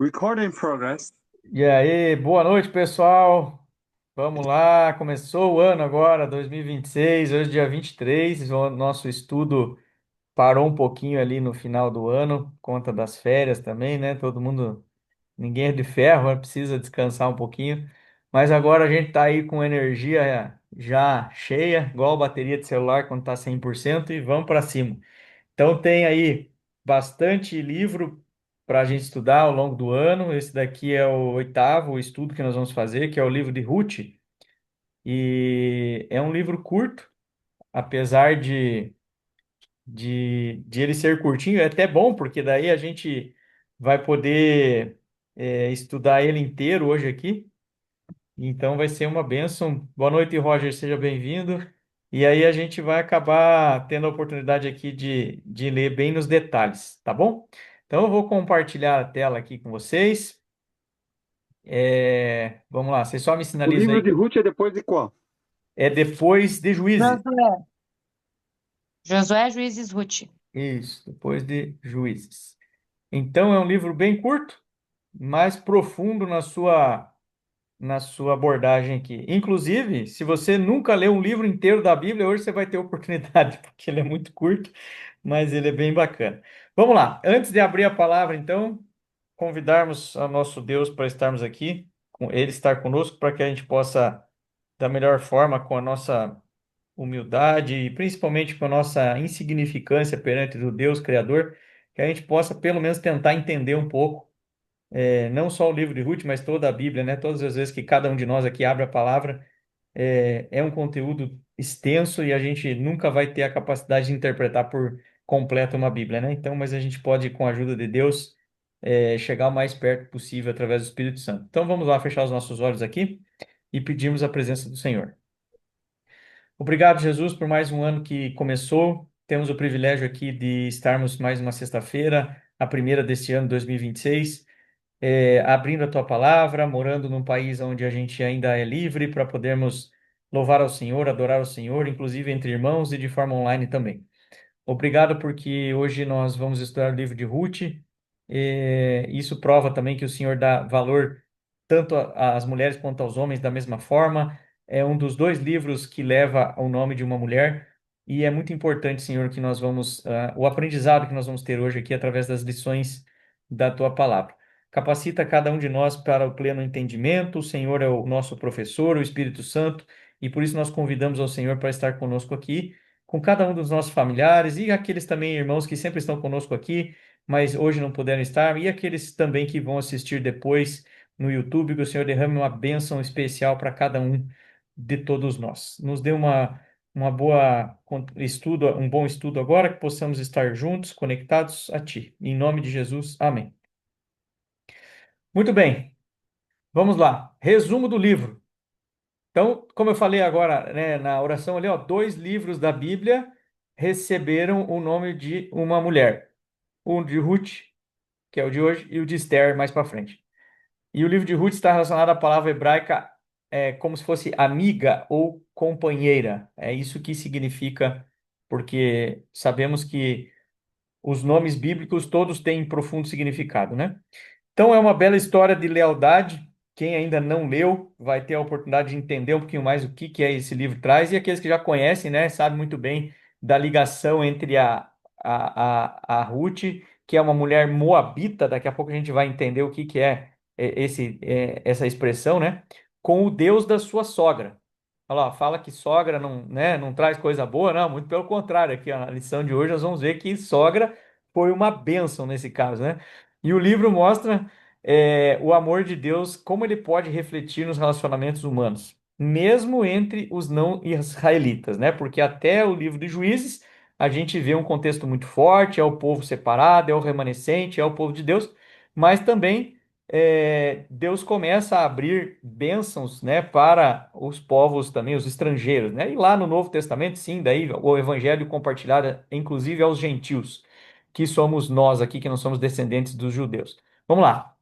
Recording in progress. E aí, boa noite, pessoal. Vamos lá, começou o ano agora, 2026, hoje dia 23. O nosso estudo parou um pouquinho ali no final do ano, conta das férias também, né? Todo mundo, ninguém é de ferro, né? Precisa descansar um pouquinho. Mas agora a gente tá aí com energia já cheia, igual bateria de celular quando tá 100% e vamos para cima. Então tem aí bastante livro para a gente estudar ao longo do ano. Esse daqui é o oitavo estudo que nós vamos fazer, que é o livro de Ruth. E é um livro curto, apesar de ele ser curtinho, é até bom, porque daí a gente vai poder estudar ele inteiro hoje aqui. Então vai ser uma bênção. Boa noite, Roger, seja bem-vindo. E aí a gente vai acabar tendo a oportunidade aqui de ler bem nos detalhes, tá bom? Então eu vou compartilhar a tela aqui com vocês. Vamos lá, vocês só me O sinalizam livro aí. de Ruth é depois de qual? É depois de Juízes. Josué. Josué, Juízes, Ruth. Isso, depois de Juízes. Então é um livro bem curto, mais profundo na sua abordagem aqui. Inclusive, se você nunca leu um livro inteiro da Bíblia, hoje você vai ter oportunidade, porque ele é muito curto, mas ele é bem bacana. Vamos lá, antes de abrir a palavra, então, convidarmos a nosso Deus para estarmos aqui, com Ele estar conosco, para que a gente possa, da melhor forma, com a nossa humildade e principalmente com a nossa insignificância perante o Deus Criador, que a gente possa pelo menos tentar entender um pouco não só o livro de Ruth, mas toda a Bíblia, né? Todas as vezes que cada um de nós aqui abre a palavra, é um conteúdo extenso e a gente nunca vai ter a capacidade de interpretar por completo uma Bíblia, né? Então, mas a gente pode, com a ajuda de Deus, chegar o mais perto possível através do Espírito Santo. Então, vamos lá fechar os nossos olhos aqui e pedirmos a presença do Senhor. Obrigado, Jesus, por mais um ano que começou. Temos o privilégio aqui de estarmos mais uma sexta-feira, a primeira deste ano 2026, abrindo a tua palavra, morando num país onde a gente ainda é livre para podermos louvar ao Senhor, adorar ao Senhor, inclusive entre irmãos e de forma online também. Obrigado porque hoje nós vamos estudar o livro de Ruth. Isso prova também que o Senhor dá valor tanto às mulheres quanto aos homens da mesma forma. É um dos dois livros que leva o nome de uma mulher. E é muito importante, Senhor, que nós vamos, o aprendizado que nós vamos ter hoje aqui através das lições da tua palavra. Capacita cada um de nós para o pleno entendimento. O Senhor é o nosso professor, o Espírito Santo, e por isso nós convidamos ao Senhor para estar conosco aqui com cada um dos nossos familiares e aqueles também irmãos que sempre estão conosco aqui, mas hoje não puderam estar, e aqueles também que vão assistir depois no YouTube, que o Senhor derrame uma bênção especial para cada um de todos nós. Nos dê uma boa estudo, um bom estudo agora, que possamos estar juntos, conectados a Ti. Em nome de Jesus, amém. Muito bem, vamos lá. Resumo do livro. Então, como eu falei agora, né, na oração ali, ó, dois livros da Bíblia receberam o nome de uma mulher. O de Ruth, que é o de hoje, e o de Esther, mais para frente. E o livro de Ruth está relacionado à palavra hebraica como se fosse amiga ou companheira. É isso que significa, porque sabemos que os nomes bíblicos todos têm profundo significado, né? Então é uma bela história de lealdade. Quem ainda não leu vai ter a oportunidade de entender um pouquinho mais o que que é esse livro traz, e aqueles que já conhecem, né, sabem muito bem da ligação entre a Ruth, que é uma mulher moabita, daqui a pouco a gente vai entender o que que essa expressão, né, com o Deus da sua sogra. Olha lá, fala que sogra não, né, não traz coisa boa, não, muito pelo contrário, aqui ó, na lição de hoje nós vamos ver que sogra foi uma bênção nesse caso, né? E o livro mostra o amor de Deus, como ele pode refletir nos relacionamentos humanos, mesmo entre os não israelitas, né? Porque até o livro de Juízes a gente vê um contexto muito forte, é o povo separado, é o remanescente, é o povo de Deus, mas também Deus começa a abrir bênçãos, né, para os povos também, os estrangeiros, né? E lá no Novo Testamento, sim, daí o evangelho compartilhado, inclusive aos gentios, que somos nós aqui, que não somos descendentes dos judeus. Vamos lá.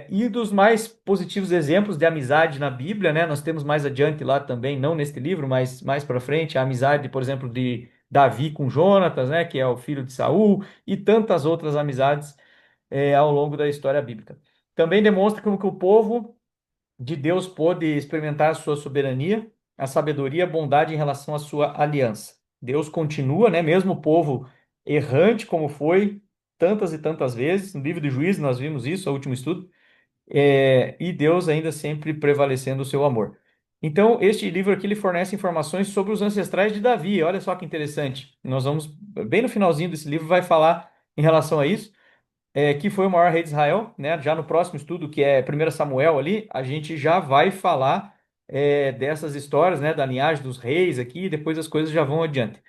E dos mais positivos exemplos de amizade na Bíblia, né? Nós temos mais adiante lá também, não neste livro, mas mais para frente, a amizade, por exemplo, de Davi com Jonatas, né? Que é o filho de Saul, e tantas outras amizades ao longo da história bíblica. Também demonstra como que o povo de Deus pôde experimentar a sua soberania, a sabedoria, a bondade em relação à sua aliança. Deus continua, né, mesmo o povo errante como foi tantas e tantas vezes, no livro de Juízes nós vimos isso, o último estudo, e Deus ainda sempre prevalecendo o seu amor. Então, este livro aqui ele fornece informações sobre os ancestrais de Davi. Olha só que interessante. Nós vamos, bem no finalzinho desse livro, vai falar em relação a isso, que foi o maior rei de Israel, né? Já no próximo estudo, que é 1 Samuel ali, a gente já vai falar dessas histórias, né? Da linhagem dos reis aqui, e depois as coisas já vão adiante.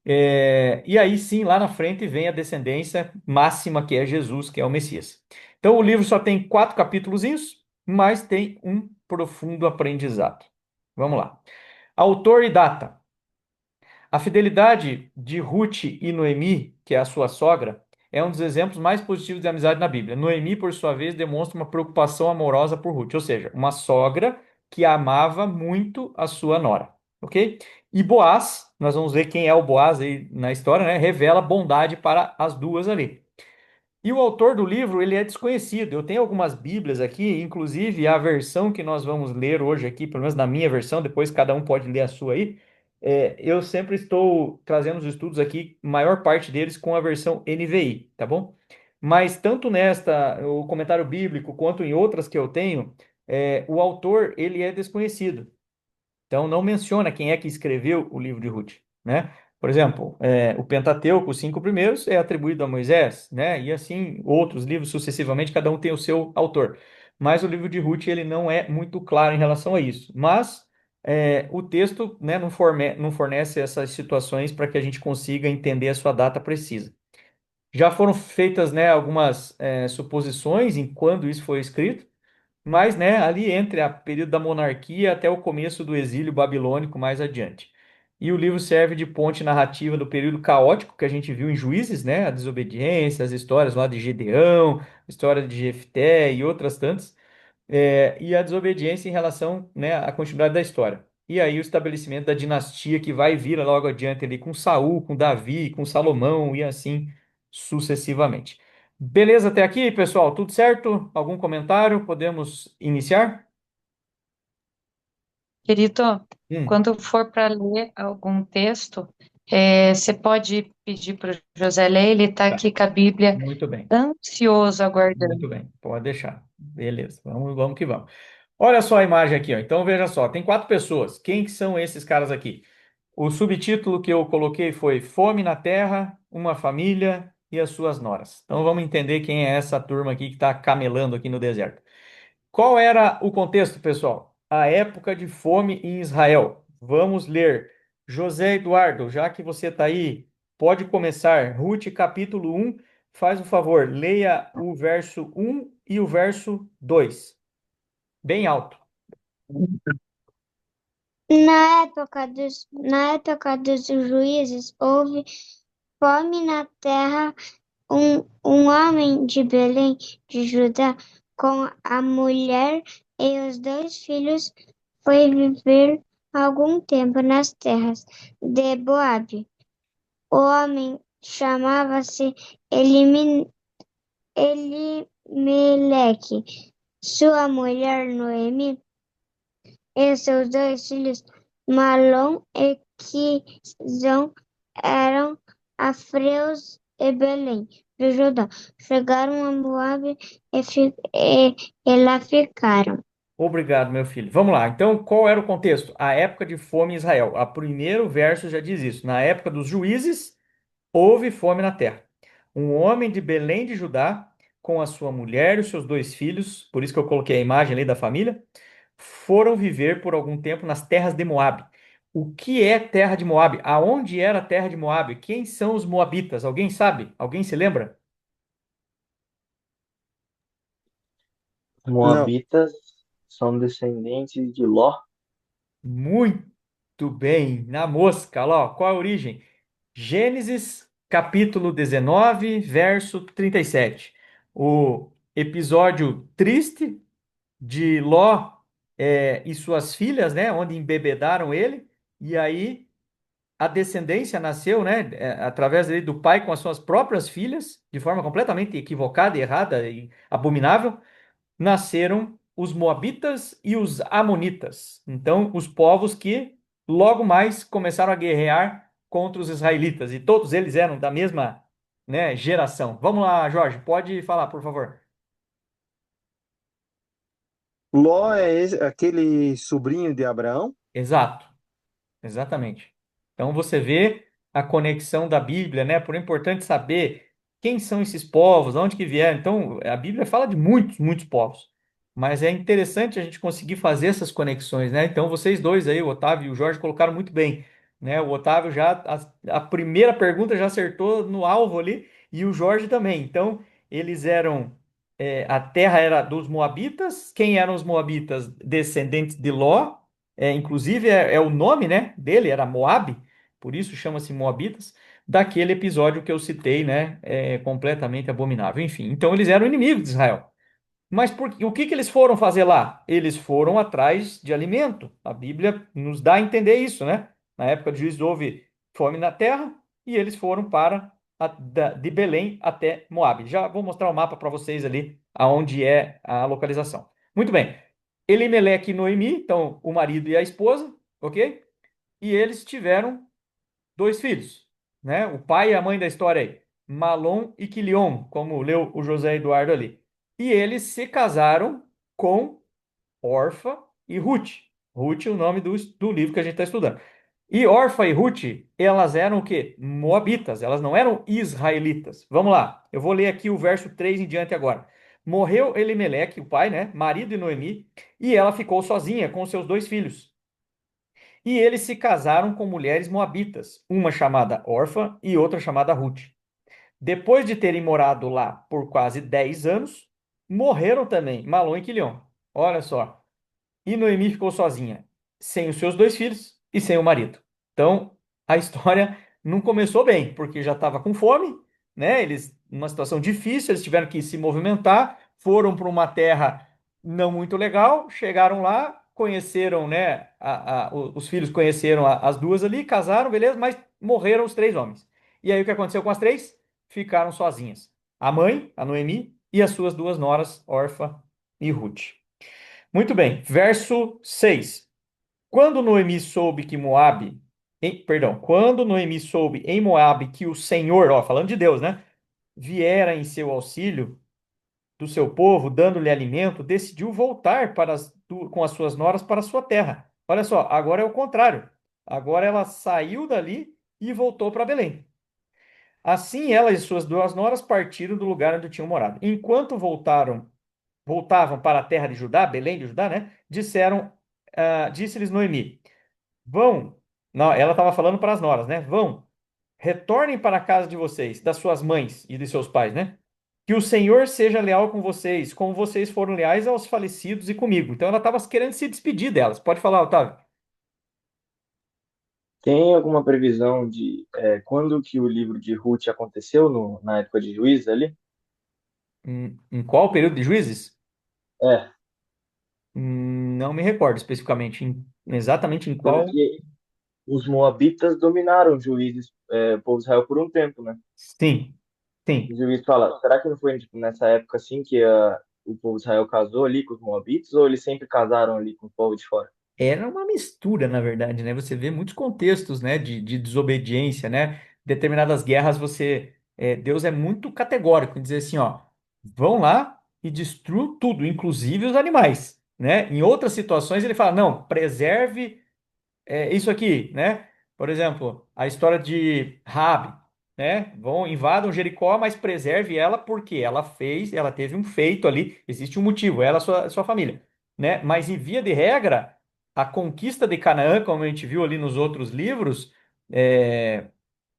E aí sim, lá na frente vem a descendência máxima, que é Jesus, que é o Messias. Então o livro só tem 4 capítulozinhos, mas tem um profundo aprendizado. Vamos lá. Autor e data. A fidelidade de Ruth e Noemi, que é a sua sogra, é um dos exemplos mais positivos de amizade na Bíblia. Noemi, por sua vez, demonstra uma preocupação amorosa por Ruth, ou seja, uma sogra que amava muito a sua nora, ok? E Boaz, nós vamos ver quem é o Boaz aí na história, né? Revela bondade para as duas ali. E o autor do livro, ele é desconhecido. Eu tenho algumas Bíblias aqui, inclusive a versão que nós vamos ler hoje aqui, pelo menos na minha versão, depois cada um pode ler a sua aí. Eu sempre estou trazendo os estudos aqui, maior parte deles com a versão NVI, tá bom? Mas tanto nesta, o comentário bíblico, quanto em outras que eu tenho, o autor, ele é desconhecido. Então, não menciona quem é que escreveu o livro de Ruth, né? Por exemplo, o Pentateuco, os 5 primeiros, é atribuído a Moisés, né? E assim, outros livros sucessivamente, cada um tem o seu autor. Mas o livro de Ruth, ele não é muito claro em relação a isso. Mas o texto, né, não fornece essas situações para que a gente consiga entender a sua data precisa. Já foram feitas, né, algumas suposições em quando isso foi escrito, mas, né, ali entre o período da monarquia até o começo do exílio babilônico mais adiante. E o livro serve de ponte narrativa do período caótico que a gente viu em Juízes, né, a desobediência, as histórias lá de Gedeão, a história de Jefté e outras tantas, e a desobediência em relação, né, à continuidade da história. E aí o estabelecimento da dinastia que vai vir logo adiante ali com Saul, com Davi, com Salomão e assim sucessivamente. Beleza até aqui, pessoal? Tudo certo? Algum comentário? Podemos iniciar? Querido, Hum, quando for para ler algum texto, você pode pedir para o José ler, ele está tá. aqui com a Bíblia, Muito bem. ansioso, aguardando. Muito bem. Pode deixar. Beleza. Vamos que vamos. Olha só a imagem aqui, ó. Então veja só, tem 4 pessoas. Quem que são esses caras aqui? O subtítulo que eu coloquei foi Fome na Terra, uma família e as suas noras. Então vamos entender quem é essa turma aqui que está camelando aqui no deserto. Qual era o contexto, pessoal? A época de fome em Israel. Vamos ler. José Eduardo, já que você está aí, pode começar. Ruth, capítulo 1. Faz o favor, leia o verso 1 e o verso 2. Bem alto. Na época dos juízes, houve fome na terra. Um homem de Belém, de Judá, com a mulher e os 2 filhos, foi viver algum tempo nas terras de Moabe. O homem chamava-se Elimeleque. Sua mulher Noemi e seus 2 filhos, Malom e Quizon, eram afreus e Belém, de Judá. Chegaram a Moabe e lá ficaram. Obrigado, meu filho. Vamos lá. Então, qual era o contexto? A época de fome em Israel. O primeiro verso já diz isso. Na época dos juízes, houve fome na terra. Um homem de Belém de Judá, com a sua mulher e os seus 2 filhos, por isso que eu coloquei a imagem ali da família, foram viver por algum tempo nas terras de Moabe. O que é terra de Moabe? Aonde era a terra de Moabe? Quem são os moabitas? Alguém sabe? Alguém se lembra? Não. Moabitas são descendentes de Ló. Muito bem, na mosca, olha lá, ó. Qual a origem? Gênesis, capítulo 19, verso 37. O episódio triste de Ló e suas filhas, né, onde embebedaram ele, e aí a descendência nasceu, né, através ali do pai com as suas próprias filhas, de forma completamente equivocada, errada e abominável, nasceram os Moabitas e os Amonitas. Então, os povos que logo mais começaram a guerrear contra os israelitas, e todos eles eram da mesma, né, geração. Vamos lá, Jorge, pode falar, por favor. Ló é aquele sobrinho de Abraão? Exato. Exatamente. Então você vê a conexão da Bíblia, né? Por importante saber quem são esses povos, de onde que vieram. Então, a Bíblia fala de muitos, muitos povos. Mas é interessante a gente conseguir fazer essas conexões, né? Então, vocês dois aí, o Otávio e o Jorge, colocaram muito bem, né? O Otávio já, a primeira pergunta já acertou no alvo ali, e o Jorge também. Então, eles eram, a terra era dos Moabitas. Quem eram os Moabitas? Descendentes de Ló. Inclusive, é o nome, né, dele, era Moabe, por isso chama-se Moabitas, daquele episódio que eu citei, né, completamente abominável. Enfim, então eles eram inimigos de Israel. Mas o que que eles foram fazer lá? Eles foram atrás de alimento. A Bíblia nos dá a entender isso, né? Na época de Juízo houve fome na terra e eles foram de Belém até Moabe. Já vou mostrar o mapa para vocês ali, aonde é a localização. Muito bem. Elimeleque e Noemi, então o marido e a esposa, ok? E eles tiveram dois filhos, né? O pai e a mãe da história aí, Malom e Quilion, como leu o José Eduardo ali. E eles se casaram com Orfa e Ruth. Ruth é o nome do livro que a gente está estudando. E Orfa e Ruth, elas eram o quê? Moabitas, elas não eram israelitas. Vamos lá, eu vou ler aqui o verso 3 em diante agora. Morreu Elimeleque, o pai, né? Marido de Noemi, e ela ficou sozinha com seus dois filhos. E eles se casaram com mulheres moabitas, uma chamada Orfa e outra chamada Ruth. Depois de terem morado lá por quase 10 anos, morreram também Malom e Quilion. Olha só. E Noemi ficou sozinha, sem os seus dois filhos e sem o marido. Então, a história não começou bem, porque já estava com fome, né? Eles, numa situação difícil, eles tiveram que se movimentar, foram para uma terra não muito legal, chegaram lá, conheceram, né? Os filhos conheceram as duas ali, casaram, beleza, mas morreram os três homens. E aí o que aconteceu com as três? Ficaram sozinhas. A mãe, a Noemi, e as suas duas noras, Orfa e Ruth. Muito bem, verso 6. Quando Noemi soube que Moabe, quando Noemi soube em Moabe que o Senhor, ó, falando de Deus, né, viera em seu auxílio do seu povo, dando-lhe alimento, decidiu voltar com as suas noras para a sua terra. Olha só, agora é o contrário. Agora ela saiu dali e voltou para Belém. Assim, ela e suas duas noras partiram do lugar onde tinham morado. Enquanto voltavam para a terra de Judá, Belém de Judá, né? Disse-lhes Noemi: Vão. Não, ela estava falando para as noras, né? Vão, retornem para a casa de vocês, das suas mães e de seus pais, né? Que o Senhor seja leal com vocês, como vocês foram leais aos falecidos e comigo. Então ela estava querendo se despedir delas. Pode falar, Otávio. Tem alguma previsão de quando que o livro de Ruth aconteceu na época de Juízes ali? Em qual período de Juízes? É, Não me recordo especificamente exatamente em qual. porque os moabitas dominaram Juízes, o povo de Israel por um tempo, né? Sim, O sim. juiz fala, será que não foi tipo, nessa época assim que o povo de Israel casou ali com os moabitas ou eles sempre casaram ali com o povo de fora? Era uma mistura, na verdade, né? Você vê muitos contextos, né, de desobediência, né? Determinadas guerras, Deus é muito categórico em dizer assim, ó, vão lá e destruam tudo, inclusive os animais, né? Em outras situações ele fala, não, preserve isso aqui, né? Por exemplo, a história de Raabe, né? Invadam Jericó, mas preserve ela porque ela teve um feito ali, existe um motivo, ela e sua família, né? Mas em via de regra, a conquista de Canaã, como a gente viu ali nos outros livros, é,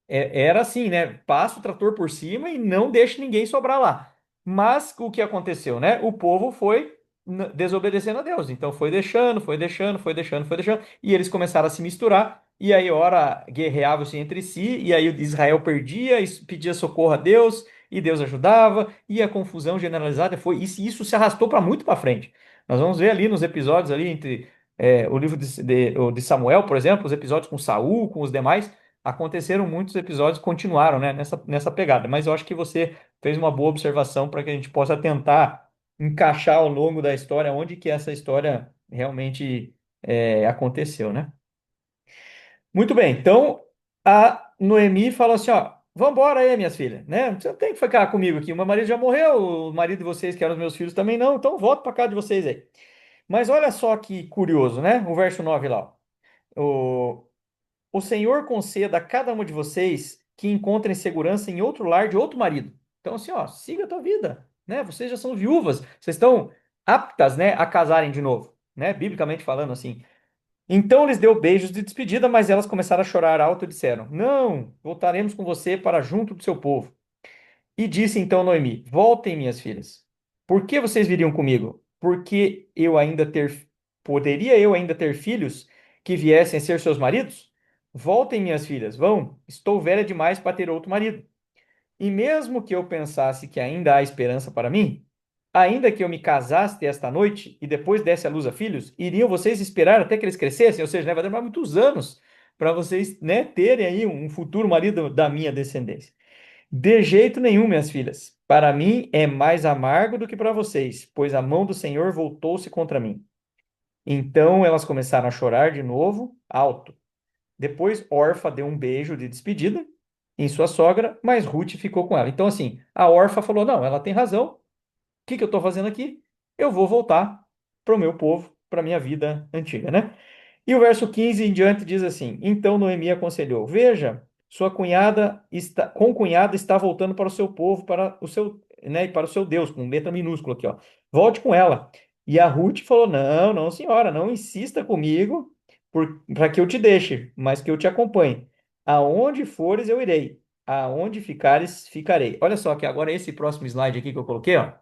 era assim, né? Passa o trator por cima e não deixa ninguém sobrar lá. Mas o que aconteceu, né? O povo foi desobedecendo a Deus. Então foi deixando, foi deixando, foi deixando, foi deixando. E eles começaram a se misturar. E aí, ora, guerreavam-se entre si. E aí Israel perdia, pedia socorro a Deus. E Deus ajudava. E a confusão generalizada foi. Isso se arrastou para muito para frente. Nós vamos ver ali nos episódios ali entre o livro de Samuel, por exemplo, os episódios com Saul, com os demais aconteceram muitos episódios, continuaram, né, nessa pegada. Mas eu acho que você fez uma boa observação para que a gente possa tentar encaixar ao longo da história onde que essa história realmente aconteceu, né? Muito bem, então a Noemi falou assim, ó, vambora aí, minhas filhas, né? Você não tem que ficar comigo aqui, o meu marido já morreu, o marido de vocês, que eram os meus filhos, também não, então volto para casa de vocês aí. Mas olha só que curioso, né? O verso 9 lá, ó. O Senhor conceda a cada uma de vocês que encontrem segurança em outro lar de outro marido. Então, assim, ó, siga a tua vida, né? Vocês já são viúvas, vocês estão aptas, né, a casarem de novo, né? Biblicamente falando assim. Então lhes deu beijos de despedida, mas elas começaram a chorar alto e disseram: Não, voltaremos com você para junto do seu povo. E disse então Noemi: Voltem, minhas filhas. Por que vocês viriam comigo? Porque poderia eu ainda ter filhos que viessem a ser seus maridos? Voltem, minhas filhas, vão. Estou velha demais para ter outro marido. E mesmo que eu pensasse que ainda há esperança para mim, ainda que eu me casasse esta noite e depois desse à luz a filhos, iriam vocês esperar até que eles crescessem? Ou seja, né, vai demorar muitos anos para vocês, né, terem aí um futuro marido da minha descendência. De jeito nenhum, minhas filhas. Para mim é mais amargo do que para vocês, pois a mão do Senhor voltou-se contra mim. Então elas começaram a chorar de novo, alto. Depois, Orfa deu um beijo de despedida em sua sogra, mas Ruth ficou com ela. Então, assim, a Orfa falou: Não, ela tem razão. O que que eu estou fazendo aqui? Eu vou voltar para o meu povo, para a minha vida antiga, né? E o verso 15 em diante diz assim: Então Noemi aconselhou: Veja, sua cunhada está, concunhada está voltando para o seu povo, para o seu, né, e para o seu Deus, com letra minúscula aqui, ó. Volte com ela. E a Ruth falou: Não, não, senhora, não insista comigo para que eu te deixe, mas que eu te acompanhe. Aonde fores, eu irei. Aonde ficares, ficarei. Olha só que agora esse próximo slide aqui que eu coloquei, ó,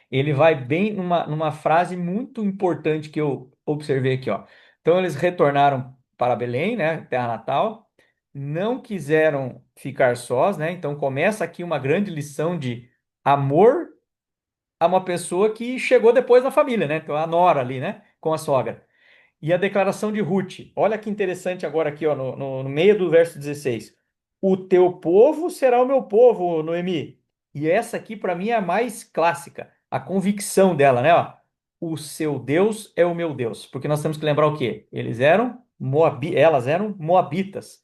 ele vai bem numa frase muito importante que eu observei aqui, ó. Então eles retornaram para Belém, né, terra natal, não quiseram ficar sós, né? Então começa aqui uma grande lição de amor a uma pessoa que chegou depois na família, né? Então a nora ali, né, com a sogra. E a declaração de Ruth, olha que interessante agora aqui, ó, no meio do verso 16. O teu povo será o meu povo, Noemi. E essa aqui, para mim, é a mais clássica, a convicção dela, né? Ó, o seu Deus é o meu Deus. Porque nós temos que lembrar o quê? Elas eram moabitas.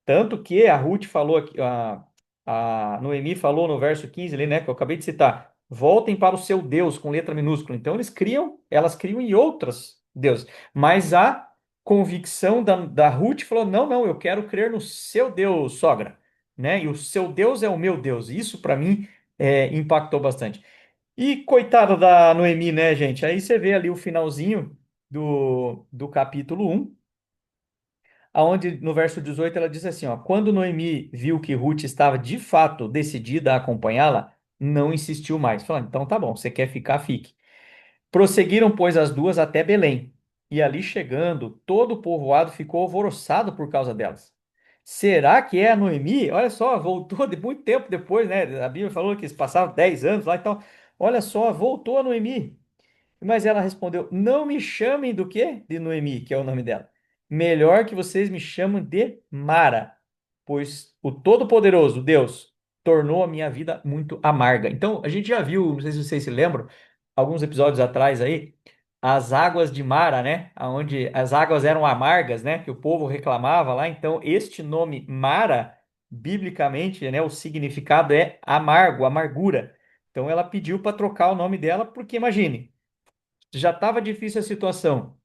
Tanto que a Ruth falou aqui, a Noemi falou no verso 15 ali, né, que eu acabei de citar, voltem para o seu Deus com letra minúscula. Então elas criam em outros deuses. Mas a convicção da Ruth falou: não, não, eu quero crer no seu Deus, sogra, né? E o seu Deus é o meu Deus. Isso para mim impactou bastante. E coitada da Noemi, né, gente? Aí você vê ali o finalzinho do capítulo 1 aonde no verso 18 ela diz assim, ó, quando Noemi viu que Ruth estava de fato decidida a acompanhá-la, não insistiu mais. Falando, então tá bom, você quer ficar, fique. Prosseguiram, pois, as duas até Belém. E ali chegando, todo o povoado ficou alvoroçado por causa delas. Será que é a Noemi? Olha só, voltou de muito tempo depois, né? A Bíblia falou que eles passaram 10 anos lá, então, olha só, voltou a Noemi. Mas ela respondeu: Não me chamem do quê? De Noemi, que é o nome dela. Melhor que vocês me chamem de Mara, pois o Todo-Poderoso, Deus, tornou a minha vida muito amarga. Então, a gente já viu, não sei se vocês se lembram, alguns episódios atrás aí, as águas de Mara, né? Onde as águas eram amargas, né? Que o povo reclamava lá. Então, este nome Mara, biblicamente, né? O significado é amargo, amargura. Então, ela pediu para trocar o nome dela, porque imagine já estava difícil a situação.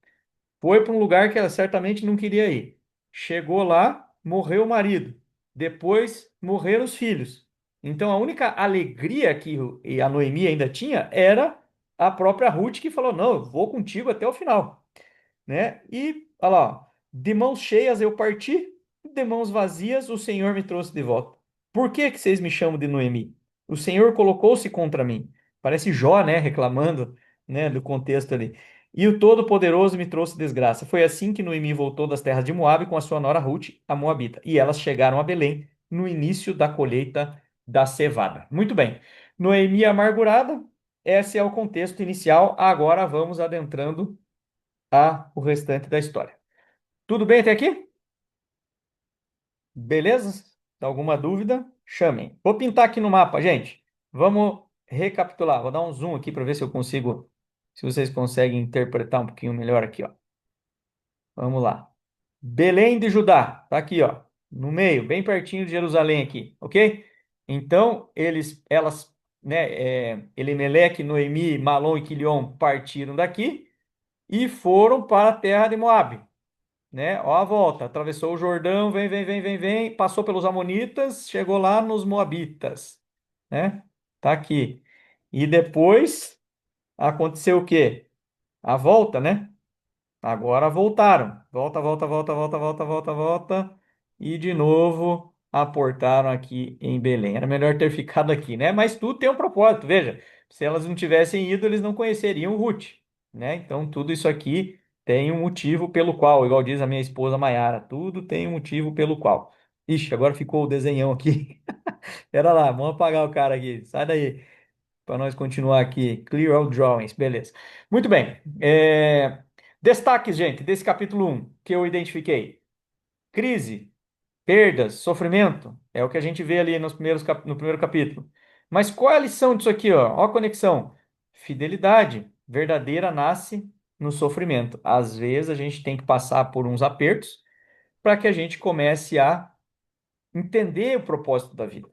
Foi para um lugar que ela certamente não queria ir. Chegou lá, morreu o marido. Depois morreram os filhos. Então a única alegria que a Noemi ainda tinha era a própria Ruth que falou: Não, eu vou contigo até o final, né? E, olha lá, ó, de mãos cheias eu parti, de mãos vazias o Senhor me trouxe de volta. Por que que vocês me chamam de Noemi? O Senhor colocou-se contra mim. Parece Jó, né, reclamando, né, do contexto ali. E o Todo-Poderoso me trouxe desgraça. Foi assim que Noemi voltou das terras de Moabe com a sua nora Ruth, a Moabita. E elas chegaram a Belém no início da colheita da cevada. Muito bem. Noemi amargurada, esse é o contexto inicial. Agora vamos adentrando o restante da história. Tudo bem até aqui? Beleza? Alguma dúvida? Chamem. Vou pintar aqui no mapa, gente. Vamos recapitular. Vou dar um zoom aqui para ver se eu consigo, se vocês conseguem interpretar um pouquinho melhor aqui, ó. Vamos lá. Belém de Judá, tá aqui, ó, no meio, bem pertinho de Jerusalém aqui, ok? Então, elas, né, Elimeleque, Noemi, Malom e Quilion partiram daqui e foram para a terra de Moabe, né? Ó a volta, atravessou o Jordão, vem, passou pelos Amonitas, chegou lá nos Moabitas, né? Tá aqui. E depois aconteceu o quê? A volta, né? Agora voltaram. Volta. E de novo aportaram aqui em Belém. Era melhor ter ficado aqui, né? Mas tudo tem um propósito. Veja, se elas não tivessem ido, eles não conheceriam Ruth, né? Então tudo isso aqui tem um motivo pelo qual, igual diz a minha esposa Maiara, tudo tem um motivo pelo qual. Ixi, agora ficou o desenhão aqui. Pera lá, vamos apagar o cara aqui. Sai daí para nós continuar aqui. Clear all drawings, beleza. Muito bem. Destaques, gente, desse capítulo 1 que eu identifiquei. Crise, perdas, sofrimento, é o que a gente vê ali no primeiro capítulo. Mas qual é a lição disso aqui, ó? Ó a conexão. Fidelidade verdadeira nasce no sofrimento. Às vezes a gente tem que passar por uns apertos para que a gente comece a entender o propósito da vida,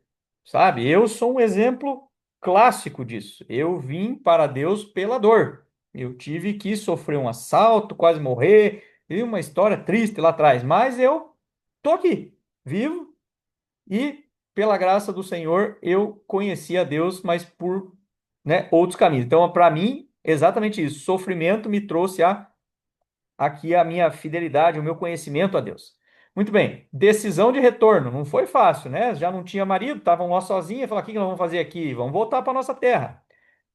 sabe? Eu sou um exemplo clássico disso. Eu vim para Deus pela dor. Eu tive que sofrer um assalto, quase morrer, e uma história triste lá atrás, mas eu tô aqui, vivo, e pela graça do Senhor eu conheci a Deus, mas por, né, outros caminhos. Então, para mim, exatamente isso. Sofrimento me trouxe aqui a minha fidelidade, o meu conhecimento a Deus. Muito bem, decisão de retorno, não foi fácil, né? Já não tinha marido, estavam lá sozinhos, falaram, o que nós vamos fazer aqui? Vamos voltar para nossa terra.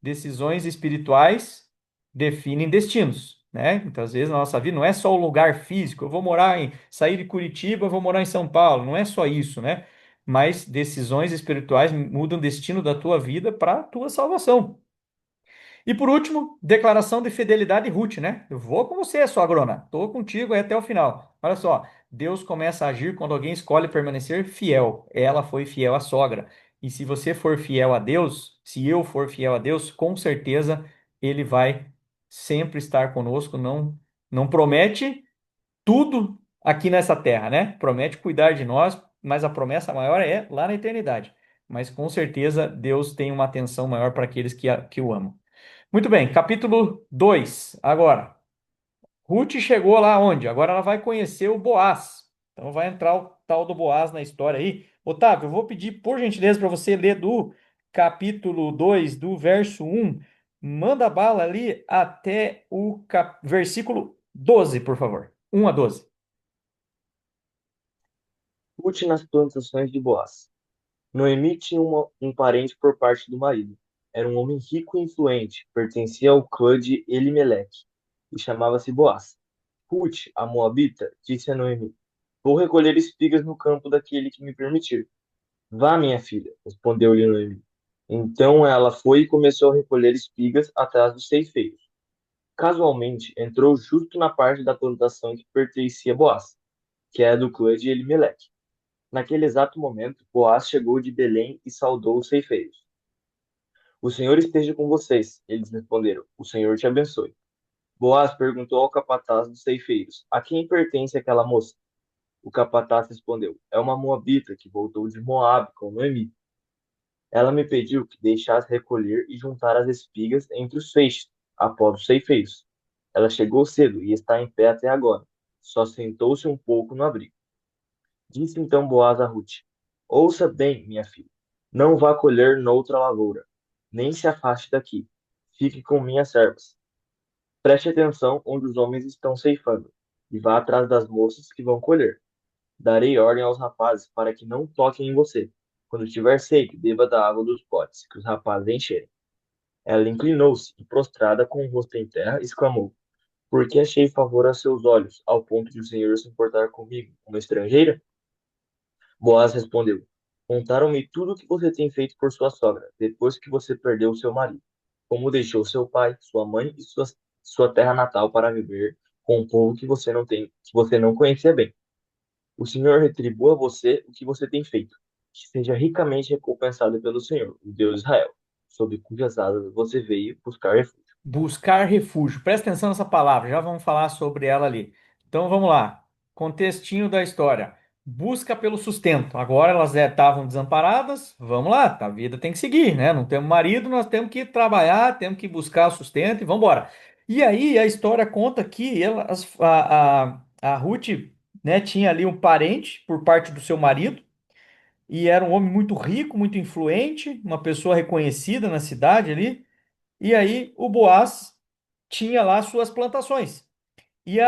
Decisões espirituais definem destinos, né? Então, às vezes, na nossa vida não é só o lugar físico, eu vou sair de Curitiba, eu vou morar em São Paulo, não é só isso, né? Mas decisões espirituais mudam o destino da tua vida para a tua salvação. E por último, declaração de fidelidade Ruth, né? Eu vou com você, sogrona. Estou contigo aí até o final. Olha só, Deus começa a agir quando alguém escolhe permanecer fiel. Ela foi fiel à sogra. E se você for fiel a Deus, se eu for fiel a Deus, com certeza Ele vai sempre estar conosco. Não, não promete tudo aqui nessa terra, né? Promete cuidar de nós, mas a promessa maior é lá na eternidade. Mas com certeza Deus tem uma atenção maior para aqueles que o amam. Muito bem, capítulo 2. Agora, Ruth chegou lá onde? Agora ela vai conhecer o Boaz. Então vai entrar o tal do Boaz na história aí. Otávio, eu vou pedir, por gentileza, para você ler do capítulo 2, do verso 1. Manda bala ali até o versículo 12, por favor. 1 a 12. Ruth nas plantações de Boaz. Noemi tinha um parente por parte do marido. Era um homem rico e influente, pertencia ao clã de Elimeleque e chamava-se Boaz. Ruth, a moabita, disse a Noemi: Vou recolher espigas no campo daquele que me permitir. Vá, minha filha, respondeu-lhe Noemi. Então ela foi e começou a recolher espigas atrás dos ceifeiros. Casualmente, entrou justo na parte da plantação que pertencia a Boaz, que era do clã de Elimeleque. Naquele exato momento, Boaz chegou de Belém e saudou os ceifeiros. O Senhor esteja com vocês, eles responderam. O Senhor te abençoe. Boaz perguntou ao capataz dos ceifeiros: A quem pertence aquela moça? O capataz respondeu: É uma moabita que voltou de Moabe com Noemi. Ela me pediu que deixasse recolher e juntar as espigas entre os feixes, após os ceifeiros. Ela chegou cedo e está em pé até agora. Só sentou-se um pouco no abrigo. Disse então Boaz a Ruth: Ouça bem, minha filha. Não vá colher noutra lavoura, nem se afaste daqui. Fique com minhas servas. Preste atenção onde os homens estão ceifando, e vá atrás das moças que vão colher. Darei ordem aos rapazes para que não toquem em você. Quando tiver sede, beba da água dos potes, que os rapazes encherem. Ela inclinou-se e, prostrada com o rosto em terra, exclamou: Por que achei favor a seus olhos, ao ponto de o Senhor se importar comigo, uma estrangeira? Boaz respondeu: Contaram-me tudo o que você tem feito por sua sogra, depois que você perdeu seu marido. Como deixou seu pai, sua mãe e sua terra natal para viver com um povo que você não conhecia bem. O Senhor retribua a você o que você tem feito. Que seja ricamente recompensado pelo Senhor, o Deus de Israel, sob cujas asas você veio buscar refúgio. Buscar refúgio. Presta atenção nessa palavra, já vamos falar sobre ela ali. Então vamos lá. Contextinho da história. Busca pelo sustento. Agora elas estavam desamparadas. Vamos lá, a vida tem que seguir, né? Não temos marido, nós temos que trabalhar, temos que buscar o sustento e vamos embora. E aí a história conta que a Ruth, né, tinha ali um parente por parte do seu marido e era um homem muito rico, muito influente, uma pessoa reconhecida na cidade ali. E aí o Boaz tinha lá suas plantações. E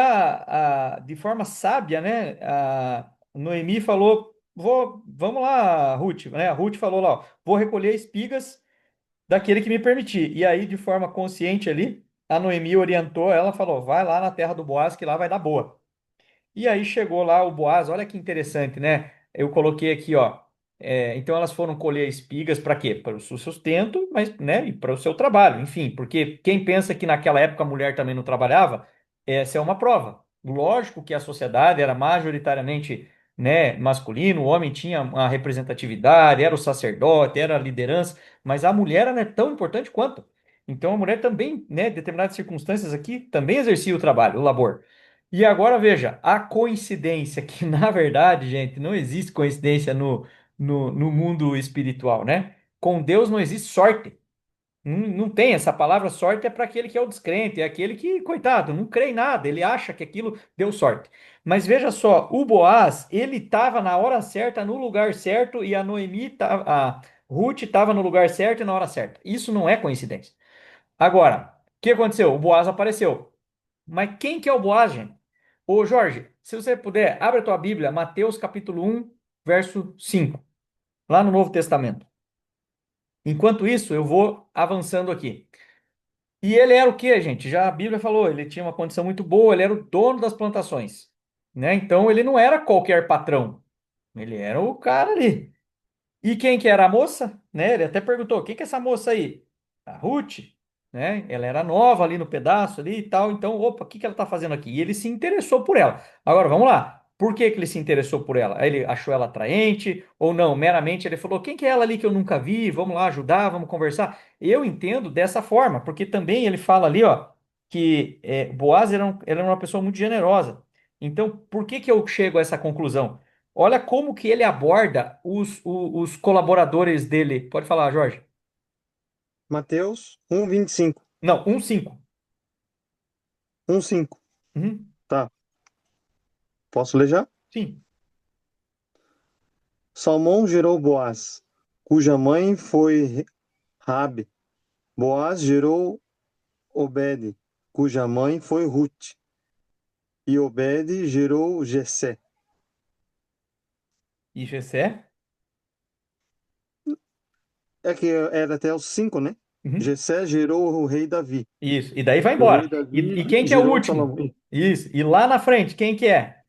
de forma sábia, né, a Noemi falou: vamos lá, Ruth, né? A Ruth falou lá: ó, vou recolher espigas daquele que me permitir. E aí, de forma consciente ali, a Noemi orientou ela, falou: vai lá na terra do Boaz que lá vai dar boa. E aí chegou lá o Boaz, olha que interessante, né? Eu coloquei aqui, ó. Então elas foram colher espigas para quê? Para o seu sustento, mas, né, e para o seu trabalho, enfim, porque quem pensa que naquela época a mulher também não trabalhava, essa é uma prova. Lógico que a sociedade era majoritariamente, né, masculino, o homem tinha uma representatividade, era o sacerdote, era a liderança, mas a mulher era tão importante quanto. Então a mulher também, né, em determinadas circunstâncias aqui, também exercia o trabalho, o labor. E agora veja, a coincidência, que na verdade, gente, não existe coincidência no mundo espiritual, né? Com Deus não existe sorte. Não tem, essa palavra sorte é para aquele que é o descrente, é aquele que, coitado, não crê em nada, ele acha que aquilo deu sorte. Mas veja só, o Boaz, ele estava na hora certa, no lugar certo, e a Noemi, a Ruth estava no lugar certo e na hora certa. Isso não é coincidência. Agora, o que aconteceu? O Boaz apareceu. Mas quem que é o Boaz, gente? Ô Jorge, se você puder, abre a tua Bíblia, Mateus capítulo 1, verso 5, lá no Novo Testamento. Enquanto isso, eu vou avançando aqui. E ele era o quê, gente? Já a Bíblia falou, ele tinha uma condição muito boa, ele era o dono das plantações, né? Então ele não era qualquer patrão, ele era o cara ali. E quem que era a moça? Né? Ele até perguntou: quem que é essa moça aí? A Ruth, né? Ela era nova ali no pedaço ali e tal. Então, opa, o que que ela está fazendo aqui? E ele se interessou por ela. Agora, vamos lá. Por que que ele se interessou por ela? Ele achou ela atraente ou não? Meramente ele falou: quem que é ela ali que eu nunca vi? Vamos lá ajudar, vamos conversar. Eu entendo dessa forma, porque também ele fala ali, ó, que Boaz era uma pessoa muito generosa. Então, por que que eu chego a essa conclusão? Olha como que ele aborda os colaboradores dele. Pode falar, Jorge. Mateus 1:25. Não, 1:5. 1:5. Uhum, Tá. Posso ler já? sim. Salmão gerou Boaz, cuja mãe foi Rabi. Boaz gerou Obed, cuja mãe foi Ruth. E Obed gerou Jessé. E Jessé? É que era até os 5, né? Uhum, Jessé gerou o rei Davi. isso. E daí vai O rei embora. E Davi quem que é o gerou último? Salomão. Isso. E lá na frente, quem que é?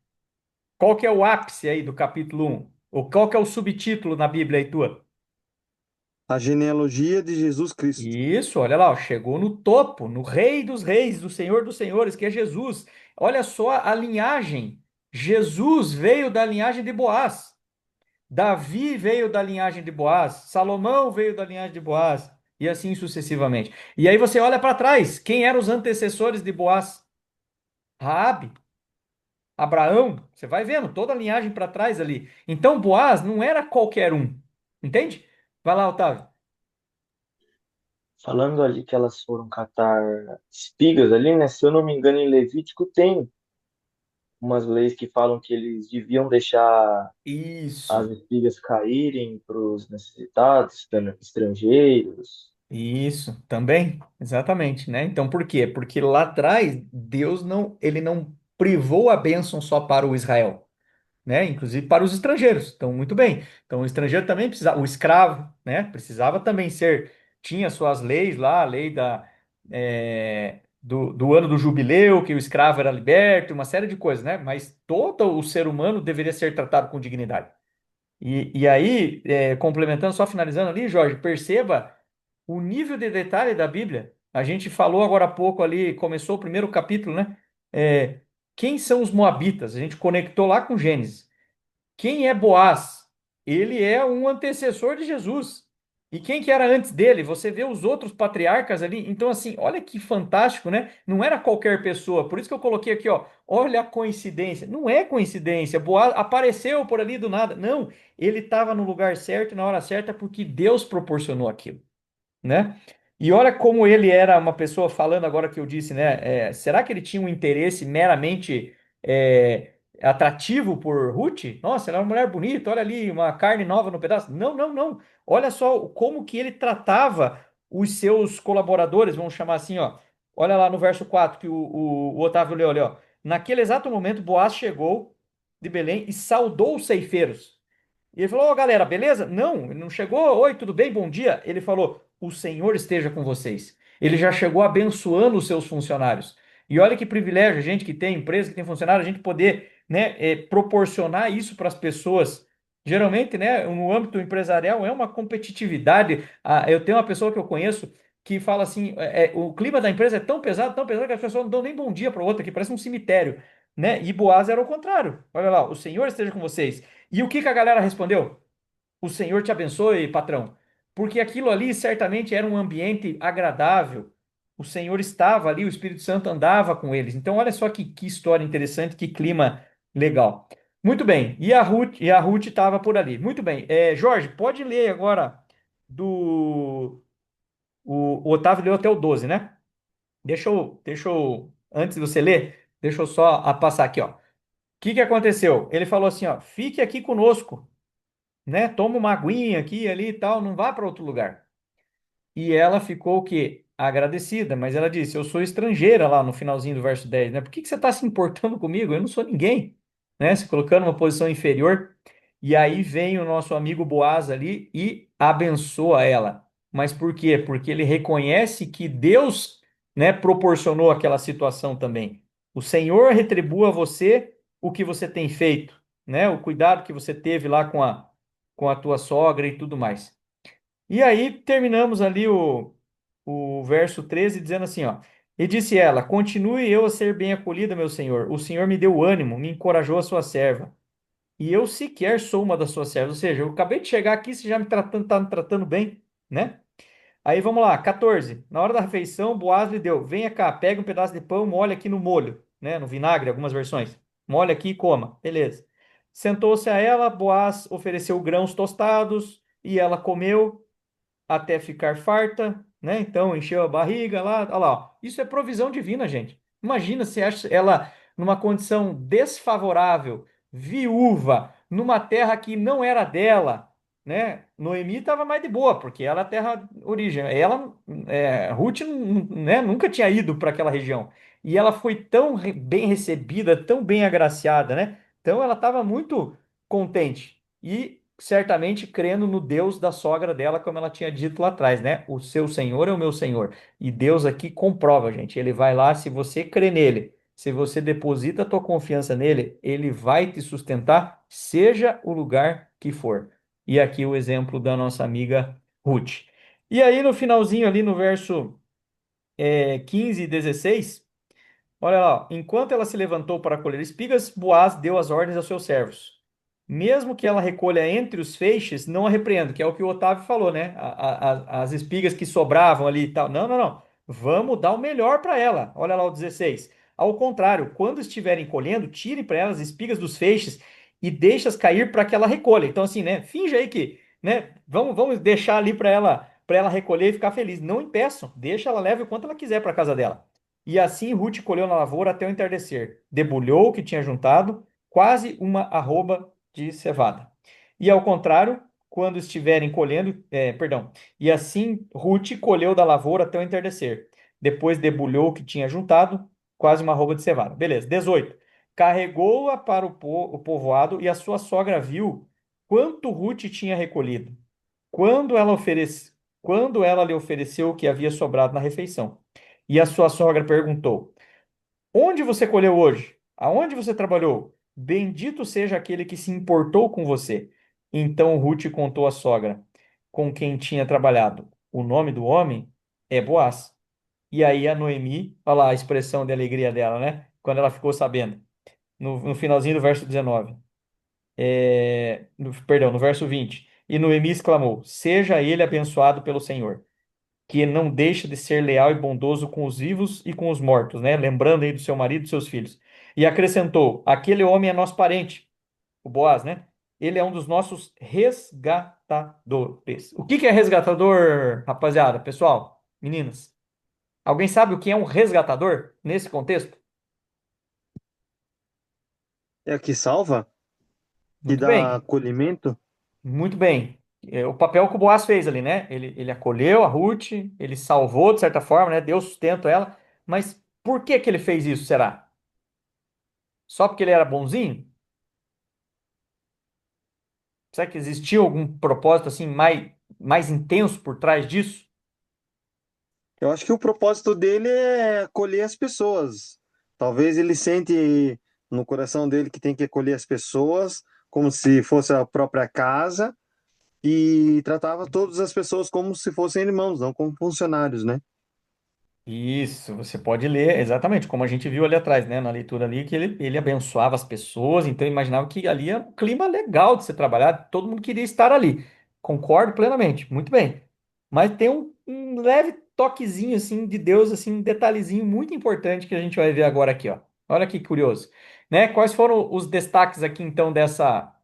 Qual que é o ápice aí do capítulo 1? Ou qual que é o subtítulo na Bíblia aí tua? A genealogia de Jesus Cristo. Isso, olha lá, ó, chegou no topo, no Rei dos Reis, do Senhor dos Senhores, que é Jesus. Olha só a linhagem. Jesus veio da linhagem de Boaz. Davi veio da linhagem de Boaz, Salomão veio da linhagem de Boaz, e assim sucessivamente. E aí você olha para trás, quem eram os antecessores de Boaz? Raabe, Abraão, você vai vendo toda a linhagem para trás ali. Então Boaz não era qualquer um, entende? Vai lá, Otávio. Falando ali que elas foram catar espigas ali, né? Se eu não me engano, em Levítico tem umas leis que falam que eles deviam deixar as Isso. espigas caírem para os necessitados, estrangeiros. Isso, também, exatamente, né? Então, por quê? Porque lá atrás Deus ele não privou a bênção só para o Israel, né? Inclusive para os estrangeiros. Então, muito bem. Então, o estrangeiro também precisava, o escravo, né? Precisava também tinha suas leis lá, a lei do ano do jubileu, que o escravo era liberto, uma série de coisas, né? Mas todo o ser humano deveria ser tratado com dignidade. E aí, complementando, só finalizando ali, Jorge, perceba o nível de detalhe da Bíblia. A gente falou agora há pouco ali, começou o primeiro capítulo, né? É, quem são os Moabitas? A gente conectou lá com Gênesis. Quem é Boaz? Ele é um antecessor de Jesus. E quem que era antes dele? Você vê os outros patriarcas ali. Então, assim, olha que fantástico, né? Não era qualquer pessoa. Por isso que eu coloquei aqui, ó. Olha a coincidência. Não é coincidência. Boaz apareceu por ali do nada. Não. Ele estava no lugar certo, na hora certa, porque Deus proporcionou aquilo, né? E olha como ele era uma pessoa, falando agora que eu disse, né? Será que ele tinha um interesse meramente atrativo por Ruth? Nossa, ela é uma mulher bonita, olha ali, uma carne nova no pedaço. Não, não, não. Olha só como que ele tratava os seus colaboradores, vamos chamar assim, ó. Olha lá no verso 4 que o Otávio leu ali, ó. Naquele exato momento, Boaz chegou de Belém e saudou os ceifeiros. E ele falou: Ô galera, beleza? Não, ele não chegou. Oi, tudo bem? Bom dia. Ele falou: O Senhor esteja com vocês. Ele já chegou abençoando os seus funcionários. E olha que privilégio, a gente que tem empresa, que tem funcionário, a gente poder, né, proporcionar isso para as pessoas. Geralmente, né, no âmbito empresarial, é uma competitividade. Eu tenho uma pessoa que eu conheço que fala assim: o clima da empresa é tão pesado que as pessoas não dão nem bom dia para o outro aqui, parece um cemitério. Né? E Boaz era o contrário. Olha lá: O Senhor esteja com vocês. E o que que a galera respondeu? O Senhor te abençoe, patrão. Porque aquilo ali certamente era um ambiente agradável. O Senhor estava ali, o Espírito Santo andava com eles. Então, olha só que história interessante, que clima legal. Muito bem. E a Ruth estava por ali. Muito bem. Jorge, pode ler agora do. O Otávio leu até o 12, né? Antes de você ler, deixa eu só passar aqui, ó. O que que aconteceu? Ele falou assim, ó: Fique aqui conosco, né? Toma uma aguinha aqui, ali e tal, não vá para outro lugar. E ela ficou o quê? Agradecida, mas ela disse: Eu sou estrangeira, lá no finalzinho do verso 10, né? Por que que você está se importando comigo? Eu não sou ninguém, né? Se colocando numa posição inferior. E aí vem o nosso amigo Boaz ali e abençoa ela. Mas por quê? Porque ele reconhece que Deus, né, proporcionou aquela situação também. O Senhor retribua a você o que você tem feito, né? O cuidado que você teve lá com a tua sogra e tudo mais. E aí terminamos ali o verso 13 dizendo assim, ó: E disse ela: Continue eu a ser bem acolhida, meu senhor. O senhor me deu ânimo, me encorajou a sua serva. E eu sequer sou uma das suas servas. Ou seja, eu acabei de chegar aqui, você já tá me tratando bem, né? Aí vamos lá, 14. Na hora da refeição, Boaz lhe deu: Venha cá, pega um pedaço de pão, molha aqui no molho, né? No vinagre, algumas versões. Molha aqui e coma. Beleza. Sentou-se a ela, Boaz ofereceu grãos tostados e ela comeu até ficar farta, né? Então encheu a barriga lá, olha lá, ó. Isso é provisão divina, gente. Imagina se ela numa condição desfavorável, viúva, numa terra que não era dela, né? Noemi estava mais de boa, porque ela é a terra origem. Ela, Ruth, né, nunca tinha ido para aquela região. E ela foi tão bem recebida, tão bem agraciada, né? Então ela estava muito contente. E certamente crendo no Deus da sogra dela, como ela tinha dito lá atrás, né? O seu Senhor é o meu Senhor. E Deus aqui comprova, gente. Ele vai lá, se você crê nele, se você deposita a tua confiança nele, ele vai te sustentar, seja o lugar que for. E aqui o exemplo da nossa amiga Ruth. E aí no finalzinho ali no verso 15 e 16, olha lá: Enquanto ela se levantou para colher espigas, Boaz deu as ordens aos seus servos: Mesmo que ela recolha entre os feixes, não a repreenda, que é o que o Otávio falou, né? As espigas que sobravam ali e tal. Não, não, não. Vamos dar o melhor para ela. Olha lá o 16. Ao contrário, quando estiverem colhendo, tire para ela as espigas dos feixes e deixe-as cair para que ela recolha. Então, assim, né? Finge aí que, né? Vamos deixar ali para ela recolher e ficar feliz. Não impeçam. Deixa ela leve o quanto ela quiser para casa dela. E assim Ruth colheu na lavoura até o entardecer. Debulhou o que tinha juntado, quase uma arroba de cevada. E ao contrário, quando estiverem colhendo, perdão, e assim Ruth colheu da lavoura até o entardecer. Depois debulhou o que tinha juntado, quase uma arroba de cevada. Beleza, 18. Carregou-a para o povoado e a sua sogra viu quanto Ruth tinha recolhido. Quando ela oferece, quando ela lhe ofereceu o que havia sobrado na refeição. E a sua sogra perguntou: Onde você colheu hoje? Aonde você trabalhou? Bendito seja aquele que se importou com você. Então Ruth contou à sogra com quem tinha trabalhado: O nome do homem é Boaz. E aí a Noemi, olha lá a expressão de alegria dela, né? Quando ela ficou sabendo, no finalzinho do verso 19. Perdão, no verso 20. E Noemi exclamou: Seja ele abençoado pelo Senhor, que não deixa de ser leal e bondoso com os vivos e com os mortos, né? Lembrando aí do seu marido e dos seus filhos. E acrescentou: Aquele homem é nosso parente, o Boaz, né? Ele é um dos nossos resgatadores. O que que é resgatador, rapaziada? Pessoal, meninas, alguém sabe o que é um resgatador nesse contexto? É a que salva, que Muito dá bem. acolhimento. Muito bem. O papel que o Boaz fez ali, né? Ele acolheu a Ruth, ele salvou de certa forma, né? Deu sustento a ela. Mas por que que ele fez isso, será? Só porque ele era bonzinho? Será que existia algum propósito assim mais intenso por trás disso? Eu acho que o propósito dele é acolher as pessoas. Talvez ele sente no coração dele que tem que acolher as pessoas como se fosse a própria casa e tratava todas as pessoas como se fossem irmãos, não como funcionários, né? Isso, você pode ler exatamente, como a gente viu ali atrás, né? Na leitura ali, que ele abençoava as pessoas, então eu imaginava que ali era um clima legal de ser trabalhado, todo mundo queria estar ali. Concordo plenamente, muito bem. Mas tem um leve toquezinho assim de Deus, assim, um detalhezinho muito importante que a gente vai ver agora aqui, ó. Olha que curioso, né? Quais foram os destaques aqui então dessa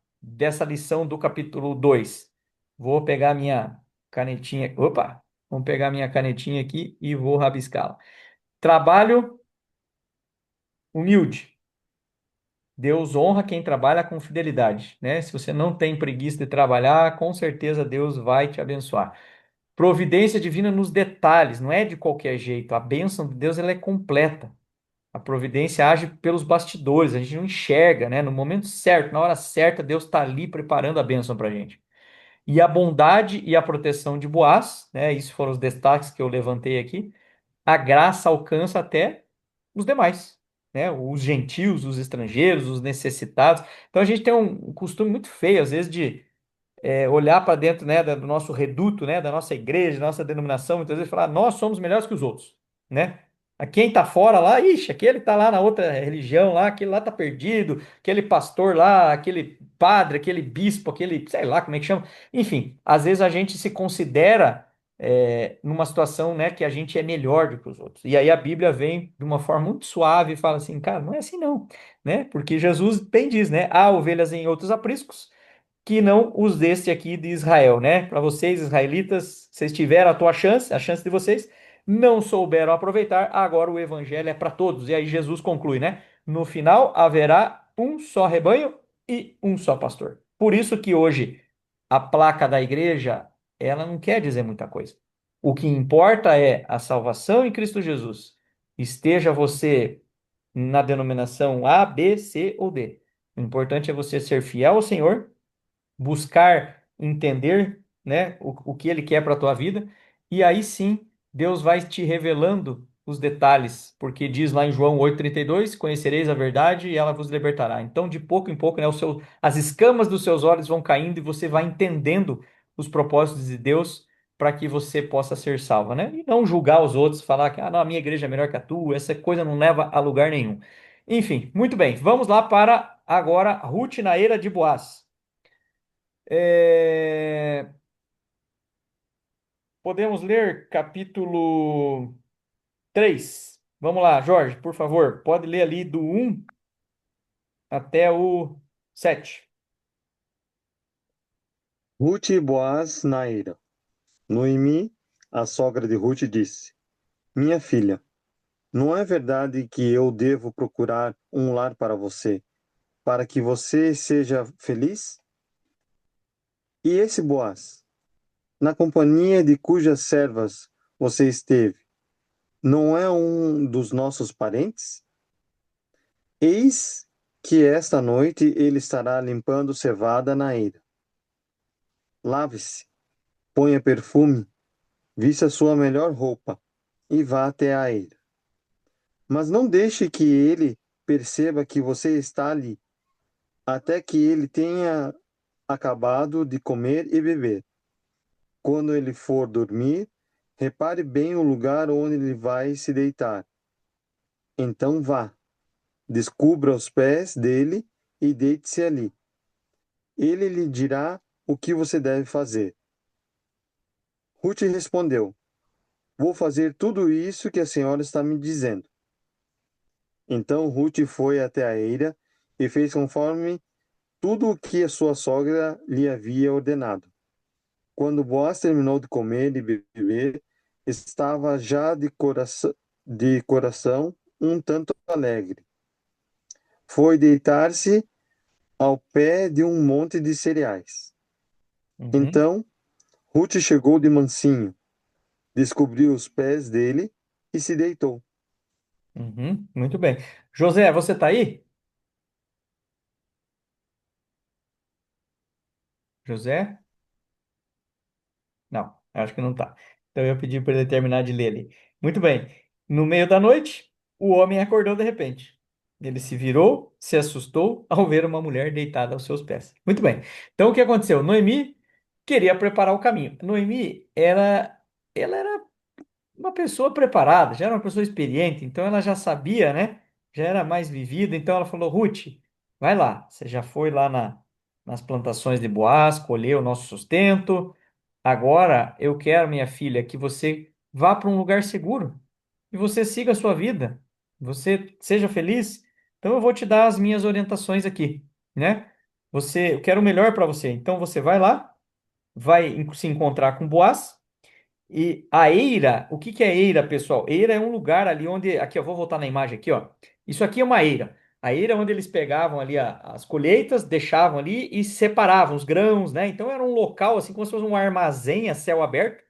lição do capítulo 2? Vou pegar minha canetinha. Opa! Vamos pegar minha canetinha aqui e vou rabiscá-la. Trabalho humilde. Deus honra quem trabalha com fidelidade, né? Se você não tem preguiça de trabalhar, com certeza Deus vai te abençoar. Providência divina nos detalhes, não é de qualquer jeito. A bênção de Deus ela é completa. A providência age pelos bastidores, a gente não enxerga, né? No momento certo, na hora certa, Deus está ali preparando a bênção para a gente. E a bondade e a proteção de Boaz, né? Isso foram os destaques que eu levantei aqui. A graça alcança até os demais, né? Os gentios, os estrangeiros, os necessitados. Então a gente tem um costume muito feio, às vezes, de olhar para dentro, né, do nosso reduto, né, da nossa igreja, da nossa denominação, muitas vezes falar, nós somos melhores que os outros, né? A quem está fora lá, ixi, aquele está lá na outra religião lá, aquele lá está perdido, aquele pastor lá, aquele padre, aquele bispo, aquele, sei lá como é que chama. Enfim, às vezes a gente se considera numa situação, né, que a gente é melhor do que os outros. E aí a Bíblia vem de uma forma muito suave e fala assim, cara, não é assim não, né? Porque Jesus bem diz, né? Há ovelhas em outros apriscos que não os deste aqui de Israel, né? Para vocês, israelitas, vocês tiveram a chance de vocês, não souberam aproveitar, agora o evangelho é para todos. E aí Jesus conclui, né? No final haverá um só rebanho e um só pastor. Por isso que hoje a placa da igreja, ela não quer dizer muita coisa. O que importa é a salvação em Cristo Jesus. Esteja você na denominação A, B, C ou D. O importante é você ser fiel ao Senhor, buscar entender, né, o que ele quer para a tua vida, e aí sim Deus vai te revelando os detalhes, porque diz lá em João 8,32: conhecereis a verdade e ela vos libertará. Então, de pouco em pouco, né, as escamas dos seus olhos vão caindo e você vai entendendo os propósitos de Deus para que você possa ser salva, né? E não julgar os outros, falar que não, a minha igreja é melhor que a tua, essa coisa não leva a lugar nenhum. Enfim, muito bem, vamos lá para agora Ruth na era de Boaz. É, Podemos ler capítulo 3. Vamos lá, Jorge, por favor, pode ler ali do 1 até o 7. Ruth e Boaz na eira. Noemi, a sogra de Ruth, disse: Minha filha, não é verdade que eu devo procurar um lar para você, para que você seja feliz? E esse Boaz, na companhia de cujas servas você esteve, não é um dos nossos parentes? Eis que esta noite ele estará limpando cevada na eira. Lave-se, ponha perfume, vista sua melhor roupa e vá até a eira. Mas não deixe que ele perceba que você está ali, até que ele tenha acabado de comer e beber. Quando ele for dormir, repare bem o lugar onde ele vai se deitar. Então vá, descubra os pés dele e deite-se ali. Ele lhe dirá o que você deve fazer. Ruth respondeu: Vou fazer tudo isso que a senhora está me dizendo. Então Ruth foi até a eira e fez conforme tudo o que a sua sogra lhe havia ordenado. Quando Boaz terminou de comer e beber, estava já de coração um tanto alegre. Foi deitar-se ao pé de um monte de cereais. Uhum, Então Ruth chegou de mansinho, descobriu os pés dele e se deitou. uhum, muito bem. José, você está aí? José? Não, acho que não está. Então eu pedi para ele terminar de ler ali. Muito bem. No meio da noite, o homem acordou de repente. Ele se virou, se assustou ao ver uma mulher deitada aos seus pés. Muito bem. Então o que aconteceu? Noemi queria preparar o caminho. Noemi ela era uma pessoa preparada, já era uma pessoa experiente, então ela já sabia, né? Já era mais vivida, então ela falou: Ruth, vai lá, você já foi lá nas plantações de Boaz, colheu o nosso sustento. Agora eu quero, minha filha, que você vá para um lugar seguro e você siga a sua vida, você seja feliz. Então eu vou te dar as minhas orientações aqui, né? Eu quero o melhor para você. Então você vai lá, vai se encontrar com Boaz. E a eira, o que que é eira, pessoal? Eira é um lugar ali onde, aqui eu vou voltar na imagem aqui, ó. Isso aqui é uma eira. A eira é onde eles pegavam ali as colheitas, deixavam ali e separavam os grãos, né? Então era um local assim como se fosse um armazém a céu aberto.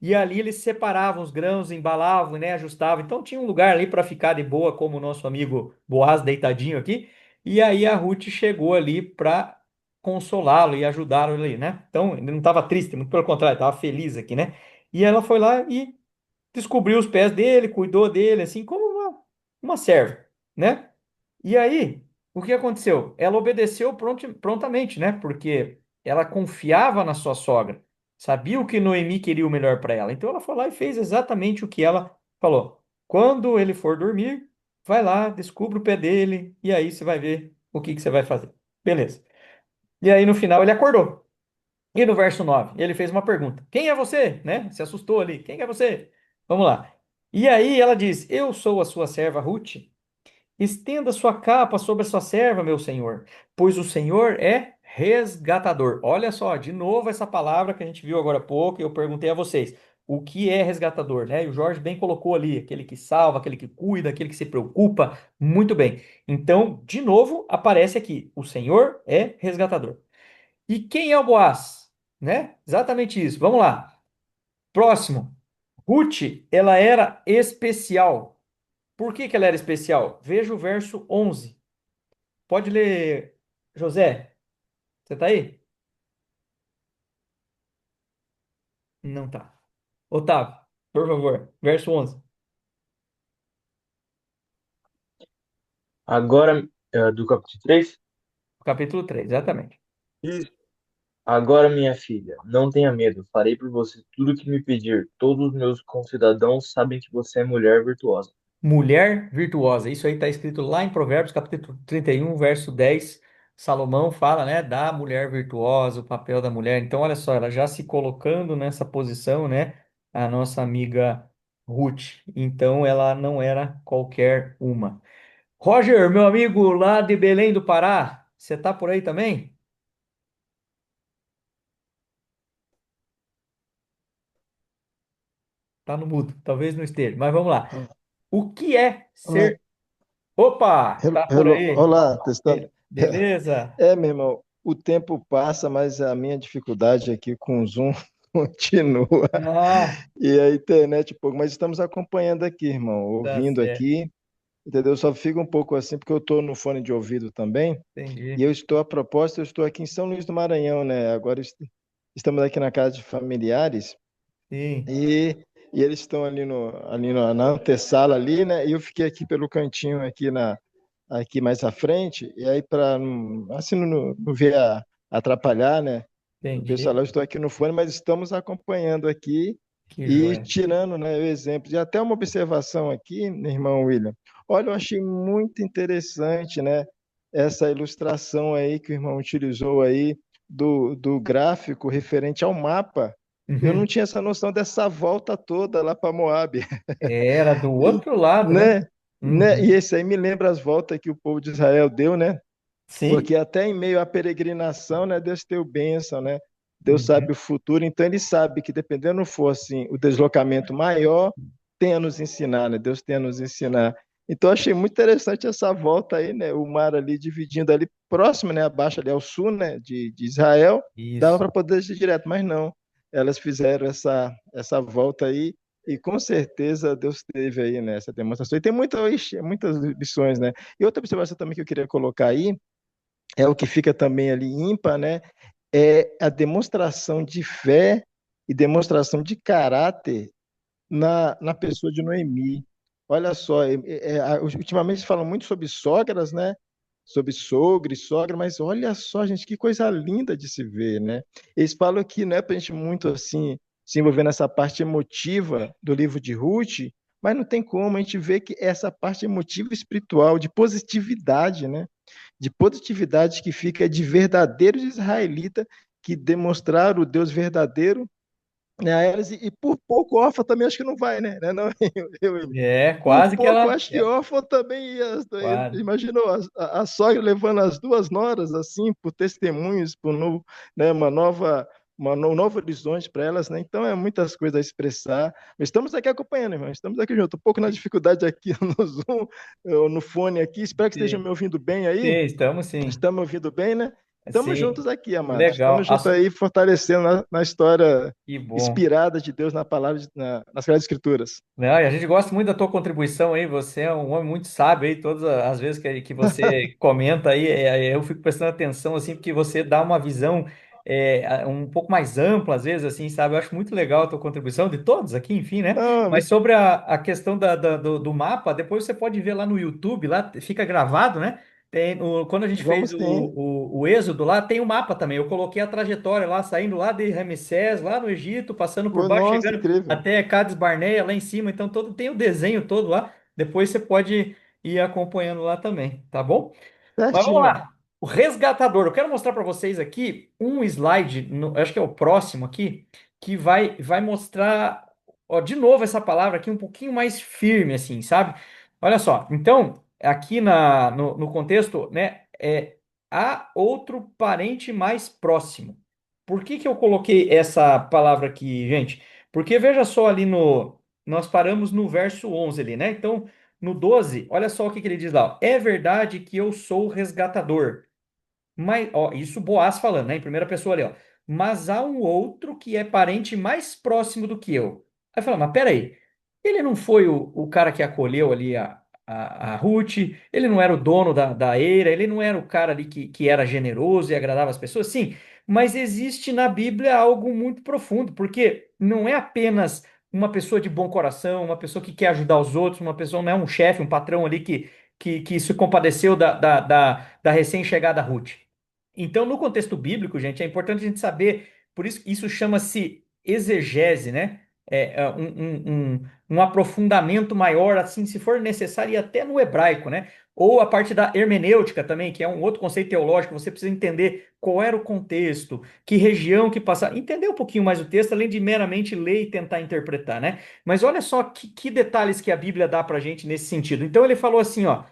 E ali eles separavam os grãos, embalavam, né? Ajustavam. Então tinha um lugar ali para ficar de boa, como o nosso amigo Boaz deitadinho aqui. E aí a Ruth chegou ali para consolá-lo e ajudá-lo ali, né? Então ele não estava triste, muito pelo contrário, estava feliz aqui, né? E ela foi lá e descobriu os pés dele, cuidou dele, assim, como uma serva, né? E aí, o que aconteceu? Ela obedeceu prontamente, né? Porque ela confiava na sua sogra, sabia o que Noemi queria o melhor para ela. Então ela foi lá e fez exatamente o que ela falou. Quando ele for dormir, vai lá, descubra o pé dele, e aí você vai ver o que que você vai fazer. Beleza. E aí no final ele acordou. E no verso 9 ele fez uma pergunta: Quem é você? Né? Se assustou ali. Quem é você? Vamos lá. E aí ela diz: Eu sou a sua serva Ruth. Estenda sua capa sobre a sua serva, meu senhor, pois o Senhor é resgatador. Olha só, de novo essa palavra que a gente viu agora há pouco, e eu perguntei a vocês. O que é resgatador, né? E o Jorge bem colocou ali, aquele que salva, aquele que cuida, aquele que se preocupa. Muito bem. Então, de novo, aparece aqui: o Senhor é resgatador. E quem é o Boaz? Né? Exatamente isso. Vamos lá. Próximo. Ruth, ela era especial. Por que que ela era especial? Veja o verso 11. Pode ler, José. Você tá aí? Não tá. Otávio, por favor. Verso 11. Agora, do capítulo 3. Capítulo 3, exatamente. Isso. Agora, minha filha, não tenha medo, farei por você tudo o que me pedir. Todos os meus concidadãos sabem que você é mulher virtuosa. Mulher virtuosa. Isso aí está escrito lá em Provérbios, capítulo 31, verso 10. Salomão fala, né, da mulher virtuosa, o papel da mulher. Então, olha só, ela já se colocando nessa posição, né, a nossa amiga Ruth. Então, ela não era qualquer uma. Roger, meu amigo lá de Belém do Pará, você tá por aí também? Tá no mudo, talvez não esteja, mas vamos lá. O que é Olá, ser. Opa, tá por aí. olá, testando. Beleza? Meu irmão, o tempo passa, mas a minha dificuldade aqui com o Zoom continua. Ah, E a internet um pouco, mas estamos acompanhando aqui, irmão, tá ouvindo certo. aqui, entendeu? Só fica um pouco assim, porque eu estou no fone de ouvido também, e Entendi. eu estou, a propósito, eu estou aqui em São Luís do Maranhão, né? Agora estamos aqui na casa de familiares, Sim, e eles estão na antessala ali, né? E eu fiquei aqui pelo cantinho aqui mais à frente, e aí para assim não ver atrapalhar, né? O pessoal, entendi. eu estou aqui no fone, mas estamos acompanhando aqui Que e joia. tirando, né, o exemplo. E até uma observação aqui, meu irmão William. Olha, eu achei muito interessante, né, essa ilustração aí que o irmão utilizou aí. do gráfico referente ao mapa, eu não Uhum. tinha essa noção dessa volta toda lá para Moabe, Era do E, outro lado, né? né? Né? E Uhum. esse aí me lembra as voltas que o povo de Israel deu, né? Sim. Porque até em meio à peregrinação, né, Deus deu bênção, né? Deus Uhum. sabe o futuro, então ele sabe que dependendo for assim, o deslocamento maior, tem a nos ensinar, né? Deus tem a nos ensinar. Então achei muito interessante essa volta aí, né? O mar ali dividindo ali próximo, né, abaixo ali ao sul, né, de Israel, dava Isso. para poder ir direto, mas não. Elas fizeram essa volta aí e com certeza Deus teve aí nessa demonstração. E tem muitas lições, né? E outra observação também que eu queria colocar aí é o que fica também ali ímpar, né? É a demonstração de fé e demonstração de caráter na pessoa de Noemi. Olha só, ultimamente falam muito sobre sogras, né? Sobre sogro e sogra, mas olha só, gente, que coisa linda de se ver, né? Eles falam que não é para a gente muito assim se envolver nessa parte emotiva do livro de Ruth, mas não tem como a gente ver que essa parte emotiva e espiritual, de positividade, né? De positividade que fica de verdadeiros israelitas que demonstraram o Deus verdadeiro, né, a elas, e por pouco órfã também acho que não vai, né? Não, É, por quase que pouco ela. acho que órfã também ia. Quase. Imaginou a sogra levando as duas noras assim por testemunhos, por novo, né, um novo horizonte para elas, né? Então é muitas coisas a expressar. Mas estamos aqui acompanhando, irmão. Estamos aqui junto. Um pouco na dificuldade aqui no Zoom, no fone aqui. Espero que estejam Sim, me ouvindo bem aí. sim, estamos sim. Estamos ouvindo bem, né? Estamos Sim, juntos aqui, amados. legal. Estamos juntos aí, fortalecendo na história Que bom. inspirada de Deus na palavra, nas Sagradas Escrituras. Não, e a gente gosta muito da tua contribuição aí. Você é um homem muito sábio aí. Todas as vezes que você comenta aí, eu fico prestando atenção assim, porque você dá uma visão um pouco mais ampla, às vezes, assim, sabe? Eu acho muito legal a tua contribuição, de todos aqui, enfim, né? Não, Mas sobre a questão do mapa, depois você pode ver lá no YouTube, lá fica gravado, né? Quando a gente fez vamos sim. o Êxodo lá, tem o mapa também. Eu coloquei a trajetória lá, saindo lá de Ramsés, lá no Egito, passando por baixo, Nossa, chegando incrível. até Cades Barneia lá em cima, então tem o desenho todo lá. Depois você pode ir acompanhando lá também, tá bom? Mas vamos Certinho. lá. O resgatador. Eu quero mostrar para vocês aqui um slide, acho que é o próximo aqui, que vai mostrar, ó, de novo essa palavra aqui um pouquinho mais firme, assim, sabe? Olha só. Então, aqui no contexto, né, há outro parente mais próximo. Por que que eu coloquei essa palavra aqui, gente? Porque veja só ali nós paramos no verso 11 ali, né? Então, no 12, olha só o que que ele diz lá. Ó. É verdade que eu sou o resgatador. Mas, ó, isso Boaz falando, né? Em primeira pessoa ali, ó. Mas há um outro que é parente mais próximo do que eu. Aí fala, mas peraí, ele não foi o cara que acolheu ali a Ruth, ele não era o dono da eira, ele não era o cara ali que era generoso e agradava as pessoas? Sim, mas existe na Bíblia algo muito profundo, porque não é apenas uma pessoa de bom coração, uma pessoa que quer ajudar os outros, uma pessoa, não é um chefe, um patrão ali que se compadeceu da recém-chegada Ruth. Então, no contexto bíblico, gente, é importante a gente saber, por isso isso chama-se exegese, né? Um aprofundamento maior, assim, se for necessário, e até no hebraico, né? Ou a parte da hermenêutica também, que é um outro conceito teológico, você precisa entender qual era o contexto, que região que passava, entender um pouquinho mais o texto, além de meramente ler e tentar interpretar, né? Mas olha só que detalhes que a Bíblia dá pra gente nesse sentido. Então ele falou assim, ó,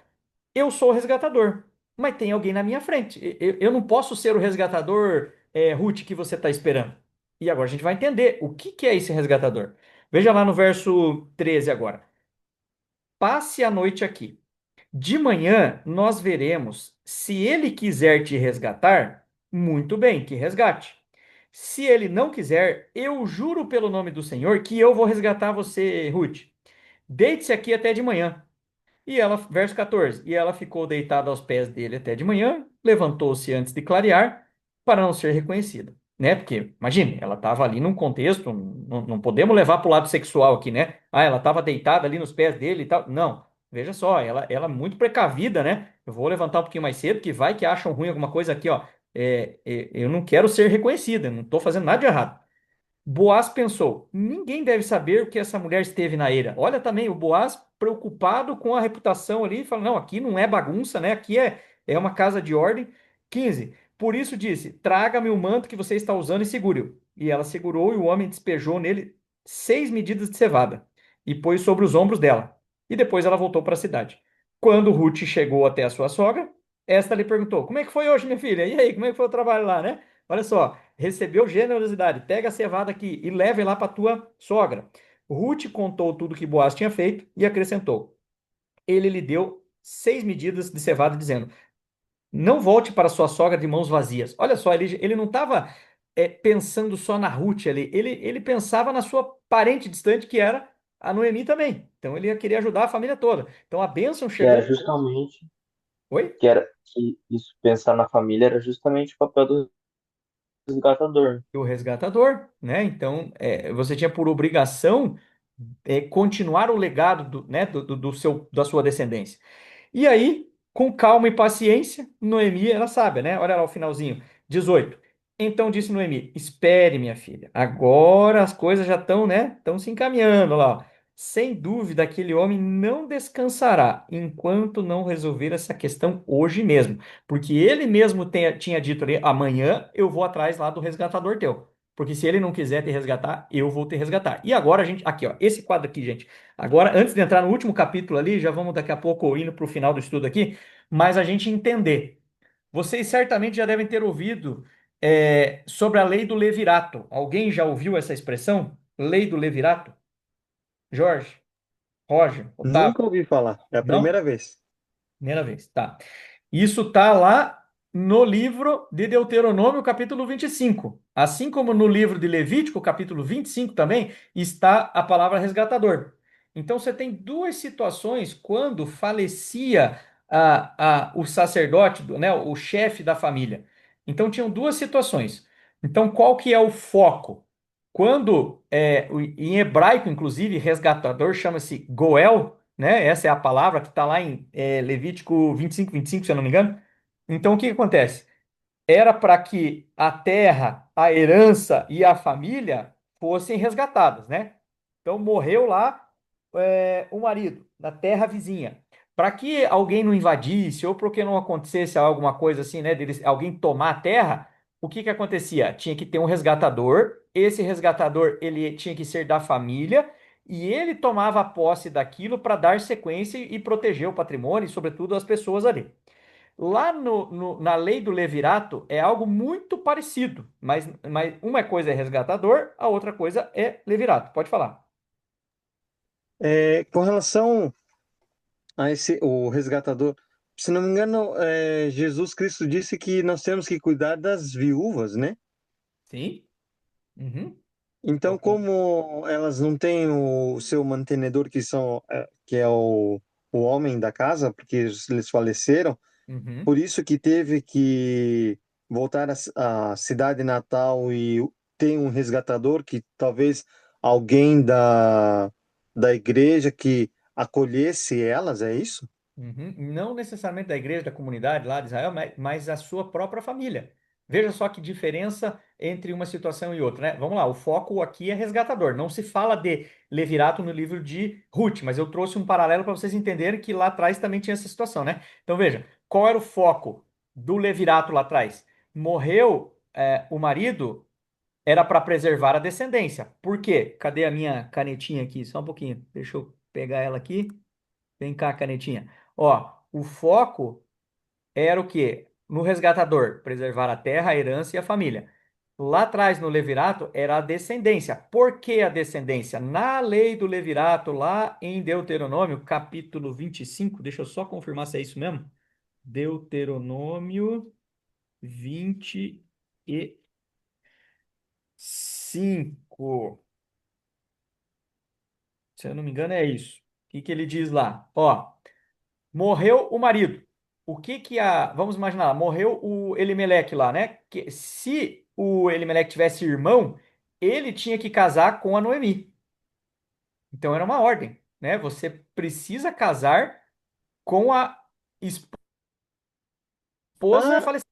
eu sou o resgatador, mas tem alguém na minha frente. Eu não posso ser o resgatador, Ruth, que você está esperando. E agora a gente vai entender o que é esse resgatador. Veja lá no verso 13 agora. Passe a noite aqui. De manhã nós veremos. Se ele quiser te resgatar, muito bem, que resgate. Se ele não quiser, eu juro pelo nome do Senhor que eu vou resgatar você, Ruth. Deite-se aqui até de manhã. E ela, verso 14, e ela ficou deitada aos pés dele até de manhã, levantou-se antes de clarear, para não ser reconhecida, né? Porque, imagine, ela estava ali num contexto, não podemos levar para o lado sexual aqui, né? Ah, ela estava deitada ali nos pés dele e tal. Não, veja só, ela muito precavida, né? Eu vou levantar um pouquinho mais cedo, que vai que acham ruim alguma coisa aqui, ó. Eu não quero ser reconhecida, não estou fazendo nada de errado. Boaz pensou: ninguém deve saber o que essa mulher esteve na eira. Olha também o Boaz preocupado com a reputação ali, fala: não, aqui não é bagunça, né? Aqui é uma casa de ordem. 15. Por isso disse: traga-me o manto que você está usando e segure-o. E ela segurou, e o homem despejou nele 6 medidas de cevada e pôs sobre os ombros dela. E depois ela voltou para a cidade. Quando Ruth chegou até a sua sogra, esta lhe perguntou: Como é que foi hoje, minha filha? E aí, como é que foi o trabalho lá, né? Olha só, recebeu generosidade. Pega a cevada aqui e leve lá para tua sogra. Ruth contou tudo que Boaz tinha feito e acrescentou: Ele lhe deu 6 medidas de cevada, dizendo: Não volte para sua sogra de mãos vazias. Olha só, ele não estava pensando só na Ruth ali, ele pensava na sua parente distante, que era a Noemi também. Então ele ia querer ajudar a família toda. Então a bênção Que era chegou. justamente, Oi? que isso, pensar na família era justamente o papel do resgatador. O resgatador, né? Então você tinha por obrigação continuar o legado né, da sua descendência. E aí, com calma e paciência, Noemi era sábia, né? Olha lá o finalzinho, 18. Então disse Noemi: Espere, minha filha. Agora as coisas já estão, né? Estão se encaminhando lá, ó. Sem dúvida, aquele homem não descansará enquanto não resolver essa questão hoje mesmo. Porque ele mesmo tinha dito ali: amanhã eu vou atrás lá do resgatador teu. Porque se ele não quiser te resgatar, eu vou te resgatar. E agora a gente, aqui, ó, esse quadro aqui, gente. Agora, antes de entrar no último capítulo ali, já vamos daqui a pouco indo para o final do estudo aqui, mas a gente entender. Vocês certamente já devem ter ouvido sobre a lei do levirato. Alguém já ouviu essa expressão? Lei do levirato? Jorge, Roger, Otávio? Nunca ouvi falar. É a Não? primeira vez. Primeira vez, tá. Isso está lá no livro de Deuteronômio, capítulo 25. Assim como no livro de Levítico, capítulo 25 também, está a palavra resgatador. Então você tem duas situações quando falecia o sacerdote, né, o chefe da família. Então tinham duas situações. Então qual que é o foco? Quando, em hebraico, inclusive, resgatador chama-se Goel, né? Essa é a palavra que está lá em Levítico 25, se eu não me engano. Então, o que que acontece? Era para que a terra, a herança e a família fossem resgatadas, né? Então, morreu lá o marido na terra vizinha. Para que alguém não invadisse ou porque não acontecesse alguma coisa assim, né? Alguém tomar a terra, o que que acontecia? Tinha que ter um resgatador. Esse resgatador ele tinha que ser da família e ele tomava posse daquilo para dar sequência e proteger o patrimônio e, sobretudo, as pessoas ali. Lá na lei do levirato é algo muito parecido, mas uma coisa é resgatador, a outra coisa é levirato. Pode falar. Com relação a o resgatador, se não me engano, Jesus Cristo disse que nós temos que cuidar das viúvas, né? Sim? Uhum. Então, como elas não têm o seu mantenedor, que é o homem da casa, porque eles faleceram, Uhum. por isso que teve que voltar à cidade natal e ter um resgatador, que talvez alguém da igreja que acolhesse elas, é isso? Uhum. Não necessariamente da igreja, da comunidade lá de Israel, mas a sua própria família. Veja só que diferença entre uma situação e outra, né? Vamos lá, o foco aqui é resgatador. Não se fala de levirato no livro de Ruth, mas eu trouxe um paralelo para vocês entenderem que lá atrás também tinha essa situação, né? Então veja, qual era o foco do levirato lá atrás? Morreu o marido, era para preservar a descendência. Por quê? Cadê a minha canetinha aqui? Só um pouquinho. Deixa eu pegar ela aqui. Vem cá, canetinha. Ó, o foco era o quê? No resgatador, preservar a terra, a herança e a família. Lá atrás, no Levirato, era a descendência. Por que a descendência? Na lei do Levirato, lá em Deuteronômio, capítulo 25, deixa eu só confirmar se é isso mesmo. Deuteronômio 25. Se eu não me engano, é isso. O que que ele diz lá? Ó. Morreu o marido. O que que a. Vamos imaginar, morreu o Elimeleque lá, né? Que, se o Elimeleque tivesse irmão, ele tinha que casar com a Noemi. Então era uma ordem, né? Você precisa casar com a esposa Ah, falecida.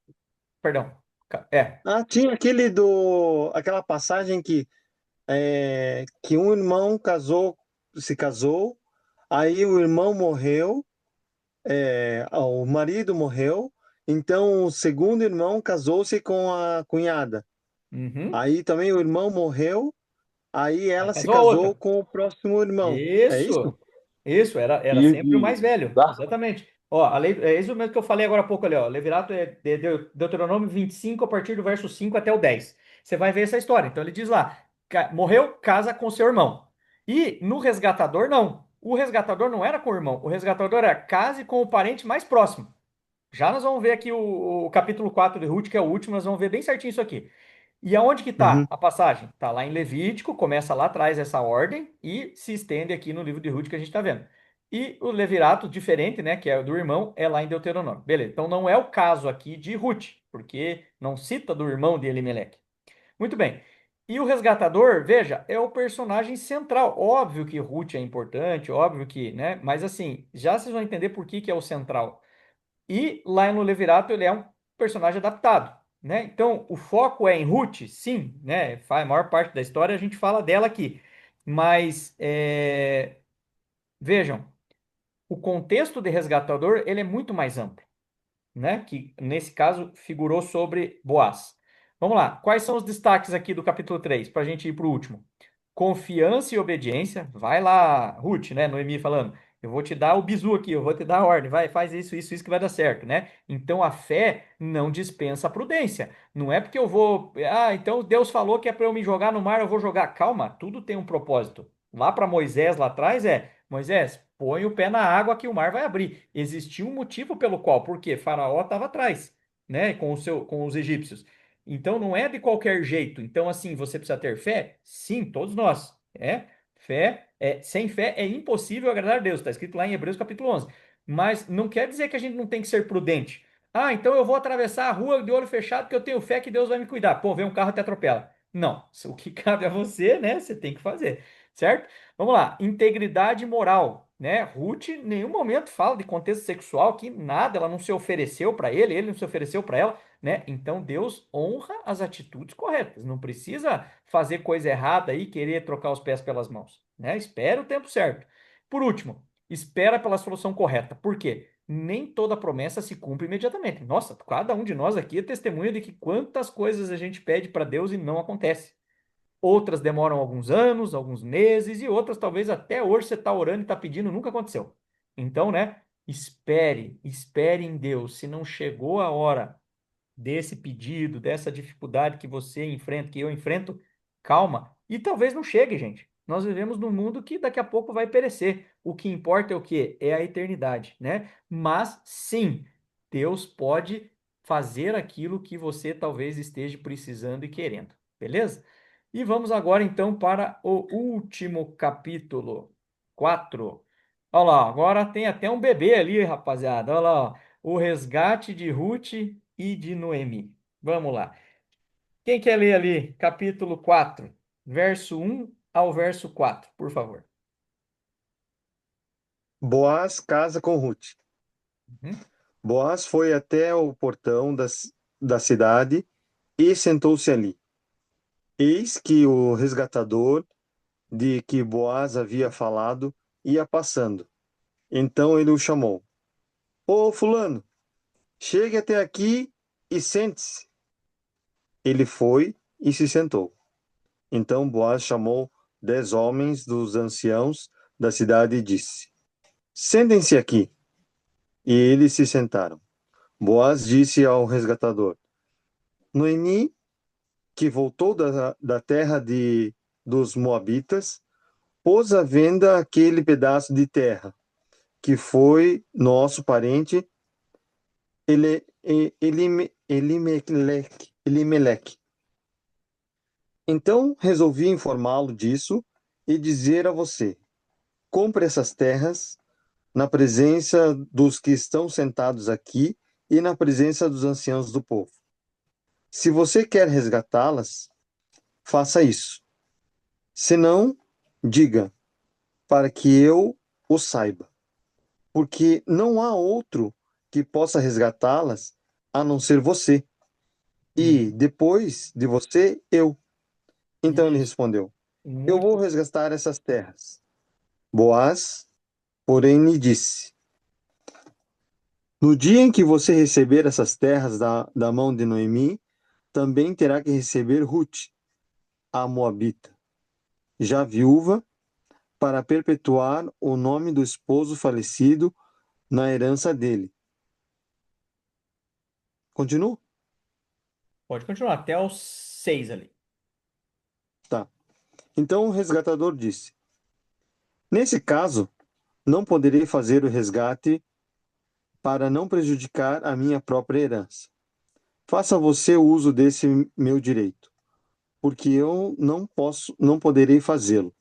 Perdão. É. tinha aquela passagem que um irmão se casou, aí o irmão morreu, o marido morreu, Então, o segundo irmão casou-se com a cunhada. Uhum. Aí também o irmão morreu, aí Aí ela se casou a casou outra. com o próximo irmão. É isso? Isso, era sempre o mais E velho, exatamente. Ó, a lei, é isso mesmo que eu falei agora há pouco ali, ó. Levirato é Deuteronômio 25, a partir do verso 5 até o 10. Você vai ver essa história. Então ele diz lá: morreu, casa com seu irmão. E no resgatador, não. O resgatador não era com o irmão, o resgatador era case com o parente mais próximo. Já nós vamos ver aqui o capítulo 4 de Ruth, que é o último, nós vamos ver bem certinho isso aqui. E aonde que está Uhum, a passagem? Está lá em Levítico, começa lá atrás essa ordem e se estende aqui no livro de Ruth que a gente está vendo. E o levirato diferente, né, que é o do irmão, é lá em Deuteronômio. Beleza, então não é o caso aqui de Ruth, porque não cita do irmão de Elimeleque. Muito bem. E o resgatador, veja, é o personagem central. Óbvio que Ruth é importante, óbvio que, né, mas assim, já vocês vão entender por que que é o central. E lá no Levirato ele é um personagem adaptado, né? Então o foco é em Ruth, sim, né? A maior parte da história a gente fala dela aqui, mas vejam, o contexto de resgatador ele é muito mais amplo, né? Que nesse caso figurou sobre Boaz. Vamos lá, quais são os destaques aqui do capítulo 3 para a gente ir para o último? Confiança e obediência. Vai lá, Ruth, né? Noemi falando. Eu vou te dar o bizu aqui, eu vou te dar a ordem. Vai, faz isso que vai dar certo, né? Então a fé não dispensa a prudência. Não é porque eu vou. Ah, então Deus falou que é para eu me jogar no mar, eu vou jogar. Calma, tudo tem um propósito. Lá para Moisés, lá atrás, Moisés, põe o pé na água que o mar vai abrir. Existia um motivo pelo qual, porque Faraó estava atrás, né? Com os egípcios. Então não é de qualquer jeito. Então, assim, você precisa ter fé? Sim, todos nós. Sem fé é impossível agradar a Deus. Está escrito lá em Hebreus capítulo 11. Mas não quer dizer que a gente não tem que ser prudente. Ah, então eu vou atravessar a rua de olho fechado porque eu tenho fé que Deus vai me cuidar. Pô, vem um carro e te atropela. Não, o que cabe a você, né? Você tem que fazer, certo? Vamos lá, integridade moral, né? Ruth em nenhum momento fala de contexto sexual, que nada, ela não se ofereceu para ele não se ofereceu para ela, né? Então Deus honra as atitudes corretas. Não precisa fazer coisa errada e querer trocar os pés pelas mãos, né? Espera o tempo certo. Por último, espera pela solução correta. Por quê? Nem toda promessa se cumpre imediatamente. Nossa, cada um de nós aqui é testemunha de que quantas coisas a gente pede para Deus e não acontece. Outras demoram alguns anos, alguns meses, e outras talvez até hoje você está orando e está pedindo, nunca aconteceu. Então, né? Espere em Deus. Se não chegou a hora desse pedido, dessa dificuldade que você enfrenta, que eu enfrento, calma. E talvez não chegue, gente. Nós vivemos num mundo que daqui a pouco vai perecer. O que importa é o quê? É a eternidade, né? Mas sim, Deus pode fazer aquilo que você talvez esteja precisando e querendo, beleza? E vamos agora então para o último capítulo, 4. Olha lá, agora tem até um bebê ali, rapaziada. Olha lá, ó. O resgate de Ruth e de Noemi. Vamos lá. Quem quer ler ali, capítulo 4, verso 1 ao verso 4, por favor. Boaz casa com Ruth. Uhum. Boaz foi até o portão da cidade e sentou-se ali. Eis que o resgatador de que Boaz havia falado ia passando. Então ele o chamou. Ô fulano, chegue até aqui e sente-se. Ele foi e se sentou. Então Boaz chamou 10 homens dos anciãos da cidade e disse: Sentem-se aqui. E eles se sentaram. Boaz disse ao resgatador: Noemi, que voltou da terra dos Moabitas, pôs à venda aquele pedaço de terra, que foi nosso parente Elimeleque. Então resolvi informá-lo disso e dizer a você: compre essas terras na presença dos que estão sentados aqui e na presença dos anciãos do povo. Se você quer resgatá-las, faça isso. Se não, diga, para que eu o saiba. Porque não há outro que possa resgatá-las a não ser você. E Uhum. depois de você, eu. Então ele Isso. respondeu: Eu vou Muito. resgatar essas terras. Boaz, porém, lhe disse: No dia em que você receber essas terras da mão de Noemi, também terá que receber Ruth, a Moabita, já viúva, para perpetuar o nome do esposo falecido na herança dele. Continua? Pode continuar, até os 6 ali. Tá. Então o resgatador disse: Nesse caso, não poderei fazer o resgate para não prejudicar a minha própria herança. Faça você o uso desse meu direito, porque eu não poderei fazê-lo.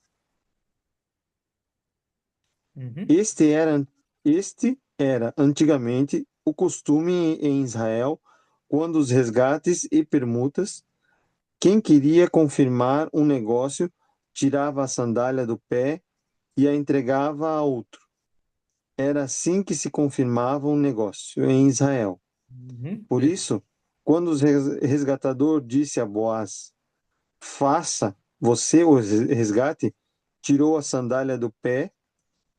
Uhum. Este era antigamente o costume em Israel, quando os resgates e permutas, quem queria confirmar um negócio tirava a sandália do pé e a entregava a outro. Era assim que se confirmava um negócio em Israel. Uhum. Por isso, quando o resgatador disse a Boaz: Faça você o resgate, tirou a sandália do pé.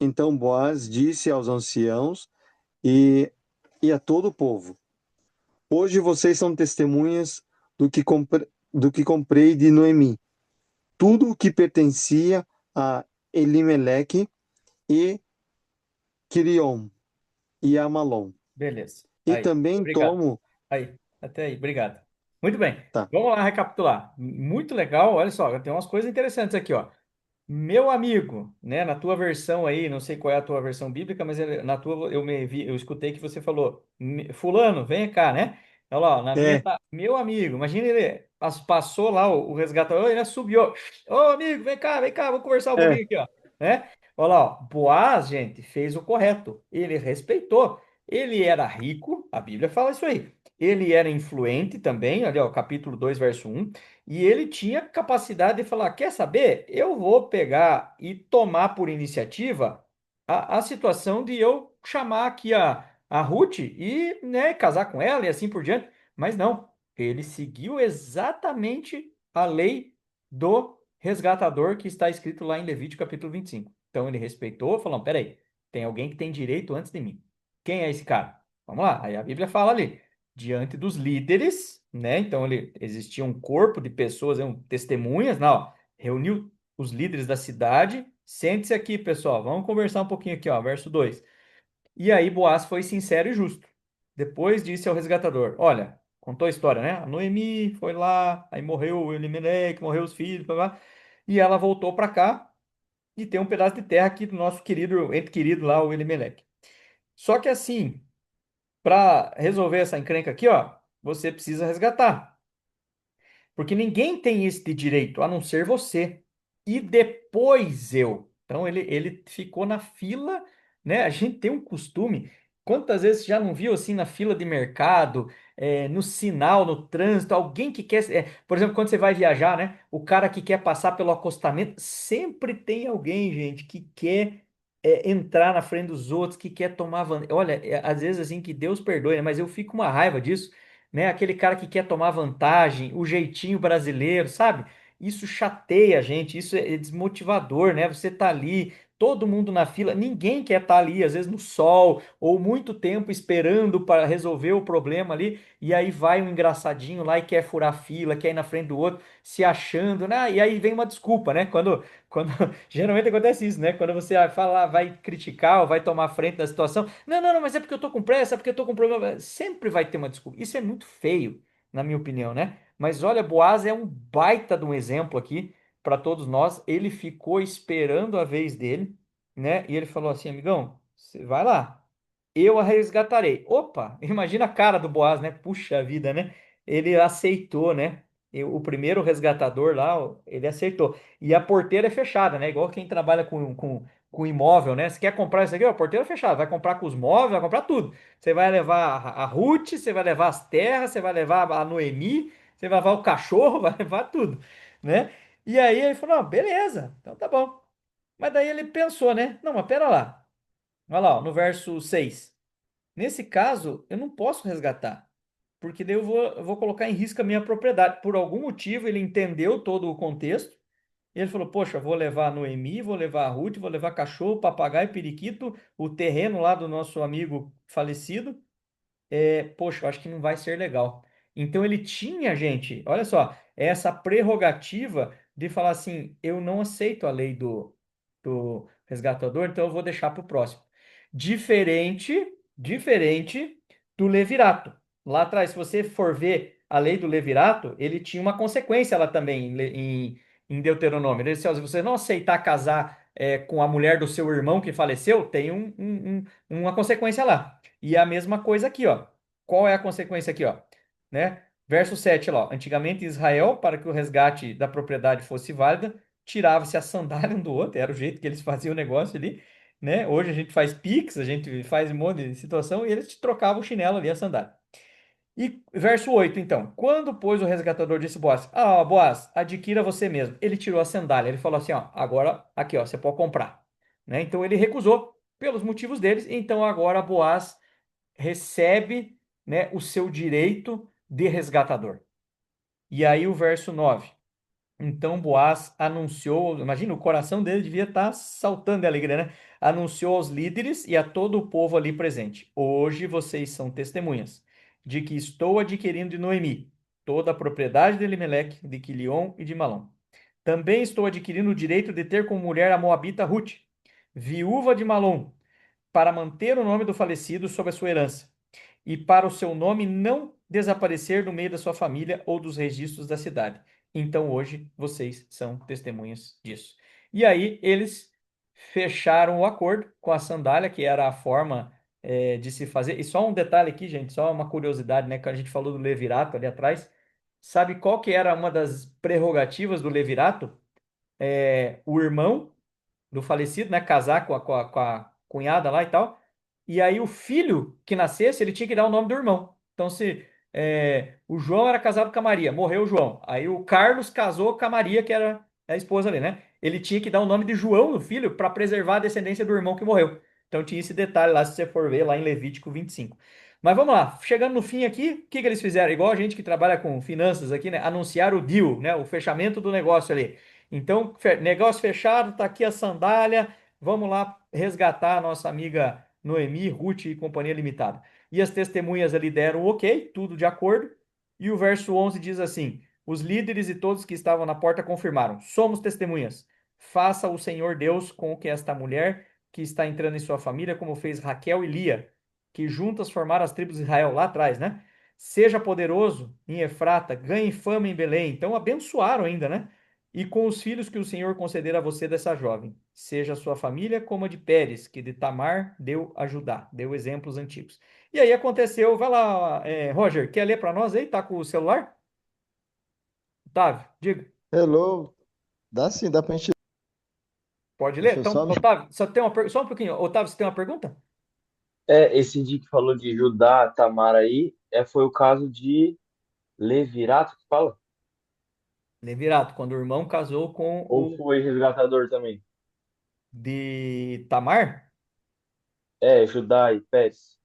Então Boaz disse aos anciãos e a todo o povo: Hoje vocês são testemunhas do que comprei de Noemi, tudo o que pertencia a Elimeleque e Quirion e a Malom. Beleza. E Aí, também obrigado. tomo. Aí, até aí, obrigado. Muito bem. Tá. Vamos lá recapitular. Muito legal. Olha só, tem umas coisas interessantes aqui, ó. Meu amigo, né, na tua versão aí, não sei qual é a tua versão bíblica, mas na tua eu escutei que você falou, fulano, vem cá, né? Olha lá, ó, na minha É, tá, meu amigo, imagina ele passou lá o resgatador, ele subiu, ô amigo, vem cá, vamos conversar um pouquinho é, aqui, ó, né? Olha lá, ó, Boaz, gente, fez o correto, ele respeitou, ele era rico, a Bíblia fala isso aí, ele era influente também, olha, ó, capítulo 2 verso 1. E ele tinha capacidade de falar: quer saber? Eu vou pegar e tomar por iniciativa a situação de eu chamar aqui a Ruth e, né, casar com ela e assim por diante. Mas não, ele seguiu exatamente a lei do resgatador que está escrito lá em Levítico capítulo 25. Então ele respeitou, falando: peraí, tem alguém que tem direito antes de mim. Quem é esse cara? Vamos lá, aí a Bíblia fala ali diante dos líderes, né? Então ele existia um corpo de pessoas, testemunhas, não, reuniu os líderes da cidade. Sente-se aqui, pessoal, vamos conversar um pouquinho aqui, ó, verso 2. E aí Boaz foi sincero e justo. Depois disse ao resgatador: Olha, contou a história, né? A Noemi foi lá, aí morreu o Elimeleque, morreu os filhos, blá, blá, e ela voltou para cá e tem um pedaço de terra aqui do nosso querido, ente querido lá, o Elimeleque. Só que assim, para resolver essa encrenca aqui, ó, você precisa resgatar. Porque ninguém tem este direito, a não ser você. E depois eu. Então ele ficou na fila, né? A gente tem um costume. Quantas vezes você já não viu assim na fila de mercado, no sinal, no trânsito, alguém que quer. Por exemplo, quando você vai viajar, né? O cara que quer passar pelo acostamento, sempre tem alguém, gente, que quer entrar na frente dos outros, que quer tomar vantagem. Olha, às vezes assim, que Deus perdoe, né? Mas eu fico com uma raiva disso, né? Aquele cara que quer tomar vantagem, o jeitinho brasileiro, sabe? Isso chateia a gente, isso é desmotivador, né? Você tá ali, todo mundo na fila, ninguém quer estar ali, às vezes no sol, ou muito tempo esperando para resolver o problema ali, e aí vai um engraçadinho lá e quer furar fila, quer ir na frente do outro, se achando, né? E aí vem uma desculpa, né? Quando geralmente acontece isso, né? Quando você vai falar, vai criticar ou vai tomar frente da situação, não, mas é porque eu tô com pressa, é porque eu tô com problema. Sempre vai ter uma desculpa. Isso é muito feio, na minha opinião, né? Mas olha, Boaz é um baita de um exemplo aqui para todos nós. Ele ficou esperando a vez dele, né? E ele falou assim, amigão, você vai lá, eu a resgatarei. Opa, imagina a cara do Boaz, né? Puxa vida, né? Ele aceitou, né? O primeiro resgatador lá, ele aceitou. E a porteira é fechada, né? Igual quem trabalha com imóvel, né? Você quer comprar isso aqui, ó, a porteira é fechada. Vai comprar com os móveis, vai comprar tudo. Você vai levar a Ruth, você vai levar as terras, você vai levar a Noemi, você vai levar o cachorro, vai levar tudo, né? E aí ele falou, não, beleza, então tá bom. Mas daí ele pensou, né? Não, mas pera lá. Olha lá, ó, no verso 6. Nesse caso, eu não posso resgatar, porque daí eu vou colocar em risco a minha propriedade. Por algum motivo, ele entendeu todo o contexto. E ele falou: Poxa, vou levar a Noemi, vou levar a Ruth, vou levar cachorro, papagaio, periquito, o terreno lá do nosso amigo falecido, poxa, eu acho que não vai ser legal. Então ele tinha, gente, olha só, essa prerrogativa de falar assim, eu não aceito a lei do resgatador, então eu vou deixar para o próximo. Diferente do levirato. Lá atrás, se você for ver a lei do levirato, ele tinha uma consequência lá também em Deuteronômio. Ele disse, ó, se você não aceitar casar com a mulher do seu irmão que faleceu, tem uma consequência lá. E a mesma coisa aqui, ó. Qual é a consequência aqui, ó? Né? Verso 7 lá, ó. Antigamente em Israel, para que o resgate da propriedade fosse válida, tirava-se a sandália um do outro, era o jeito que eles faziam o negócio ali, né? Hoje a gente faz Pix, a gente faz um monte de situação e eles te trocavam o chinelo ali, a sandália. E verso 8, então. Quando, pois, o resgatador disse a Boaz, Boaz, adquira você mesmo. Ele tirou a sandália, ele falou assim, ó, agora, aqui, ó, você pode comprar. Né? Então ele recusou pelos motivos deles, então agora Boaz recebe, né, o seu direito de resgatador. E aí o verso 9. Então Boaz anunciou, imagina, o coração dele devia estar saltando de alegria, né? Anunciou aos líderes e a todo o povo ali presente: hoje vocês são testemunhas de que estou adquirindo de Noemi toda a propriedade de Elimeleque, de Quilion e de Malom. Também estou adquirindo o direito de ter como mulher a moabita Ruth, viúva de Malom, para manter o nome do falecido sob a sua herança e para o seu nome não desaparecer do meio da sua família ou dos registros da cidade. Então hoje vocês são testemunhas disso. E aí eles fecharam o acordo com a sandália, que era a forma de se fazer. E só um detalhe aqui, gente, só uma curiosidade, né? Que a gente falou do levirato ali atrás. Sabe qual que era uma das prerrogativas do levirato? O irmão do falecido, né? Casar com a cunhada lá e tal. E aí o filho que nascesse, ele tinha que dar o nome do irmão. Então, se o João era casado com a Maria, morreu o João. Aí o Carlos casou com a Maria, que era a esposa ali, né? Ele tinha que dar o nome de João no filho para preservar a descendência do irmão que morreu. Então tinha esse detalhe lá, se você for ver lá em Levítico 25. Mas vamos lá, chegando no fim aqui, o que que eles fizeram? Igual a gente que trabalha com finanças aqui, né? Anunciar o deal, né? O fechamento do negócio ali. Então, negócio fechado, tá aqui a sandália. Vamos lá resgatar a nossa amiga Noemi, Ruth e Companhia Limitada. E as testemunhas ali deram ok, tudo de acordo. E o verso 11 diz assim: os líderes e todos que estavam na porta confirmaram: somos testemunhas. Faça o Senhor Deus com que esta mulher que está entrando em sua família, como fez Raquel e Lia, que juntas formaram as tribos de Israel lá atrás, né? Seja poderoso em Efrata, ganhe fama em Belém. Então abençoaram ainda, né? E com os filhos que o Senhor conceder a você dessa jovem, seja a sua família como a de Pérez, que de Tamar deu a Judá, deu exemplos antigos. E aí aconteceu, vai lá, Roger, quer ler para nós aí? Tá com o celular? Otávio, diga. Hello, dá sim, dá pra gente. Pode ler? Deixa eu Então, só. Otávio, só um pouquinho. Otávio, você tem uma pergunta? Esse dia que falou de Judá, Tamar aí, foi o caso de Levirato que fala? Levirato, quando o irmão casou com Ou o foi resgatador também? de Tamar, Judá e Pérez.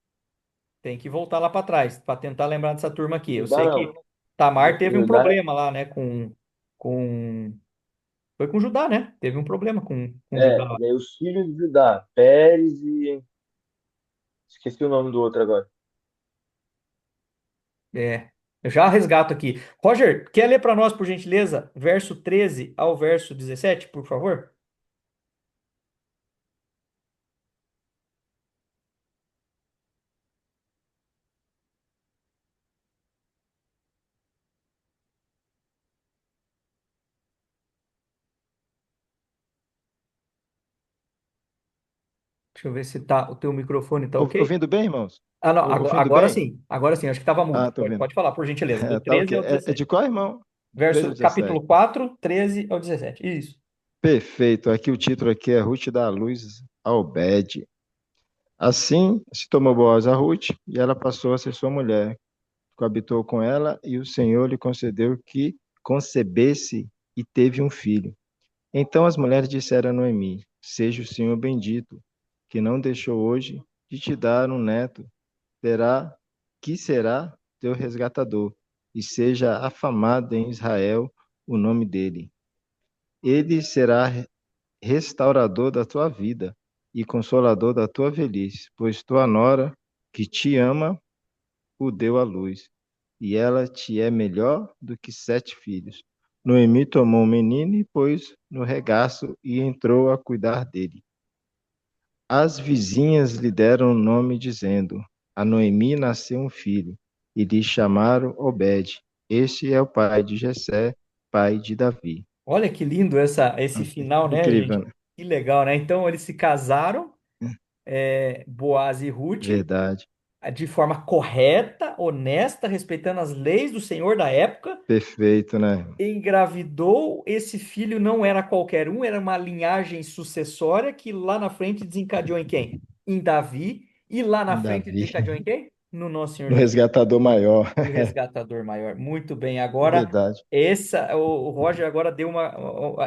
tem que voltar lá para trás para tentar lembrar dessa turma aqui. Eu Judá sei não. que Tamar teve um Judá problema lá, né, com foi com Judá, né? Teve um problema com Judá lá. daí os filhos de Judá, Pérez e. Esqueci o nome do outro agora. É, eu já resgato aqui. Roger, quer ler para nós, por gentileza, verso 13 ao verso 17, por favor? Deixa eu ver se tá, o teu microfone tá ok. Ouvindo bem, irmãos? Ah, não, Ouvindo agora bem? sim. Agora sim, acho que estava mudo. Ah, tô Pode, ouvindo. pode falar, por gentileza, do Tá 13 ok. ao É de 17. qual, irmão? 13 ou Verso 17? capítulo 4, 13 ao 17. Isso. Perfeito. Aqui o título aqui é Ruth dá luz a Obed. Assim se tomou Boaz a Ruth e ela passou a ser sua mulher. Coabitou com ela e o Senhor lhe concedeu que concebesse e teve um filho. Então as mulheres disseram a Noemi: seja o Senhor bendito, que não deixou hoje de te dar um neto, terá que será teu resgatador, e seja afamado em Israel o nome dele. Ele será restaurador da tua vida e consolador da tua velhice, pois tua nora, que te ama, o deu à luz, e ela te é melhor do que 7 filhos. Noemi tomou o menino e pôs no regaço e entrou a cuidar dele. As vizinhas lhe deram o nome, dizendo: A Noemi nasceu um filho, e lhe chamaram Obed. Este é o pai de Jessé, pai de Davi. Olha que lindo esse final, né, Incrível, gente? né? Que legal, né? Então eles se casaram, Boaz e Ruth, Verdade. de forma correta, honesta, respeitando as leis do Senhor da época. Perfeito, né? Engravidou, esse filho não era qualquer um, era uma linhagem sucessória que lá na frente desencadeou em quem? Em Davi. E lá na frente Davi, desencadeou em quem? No nosso Senhor no Jesus, resgatador maior. o resgatador maior. Muito bem. Agora, Verdade. o Roger agora deu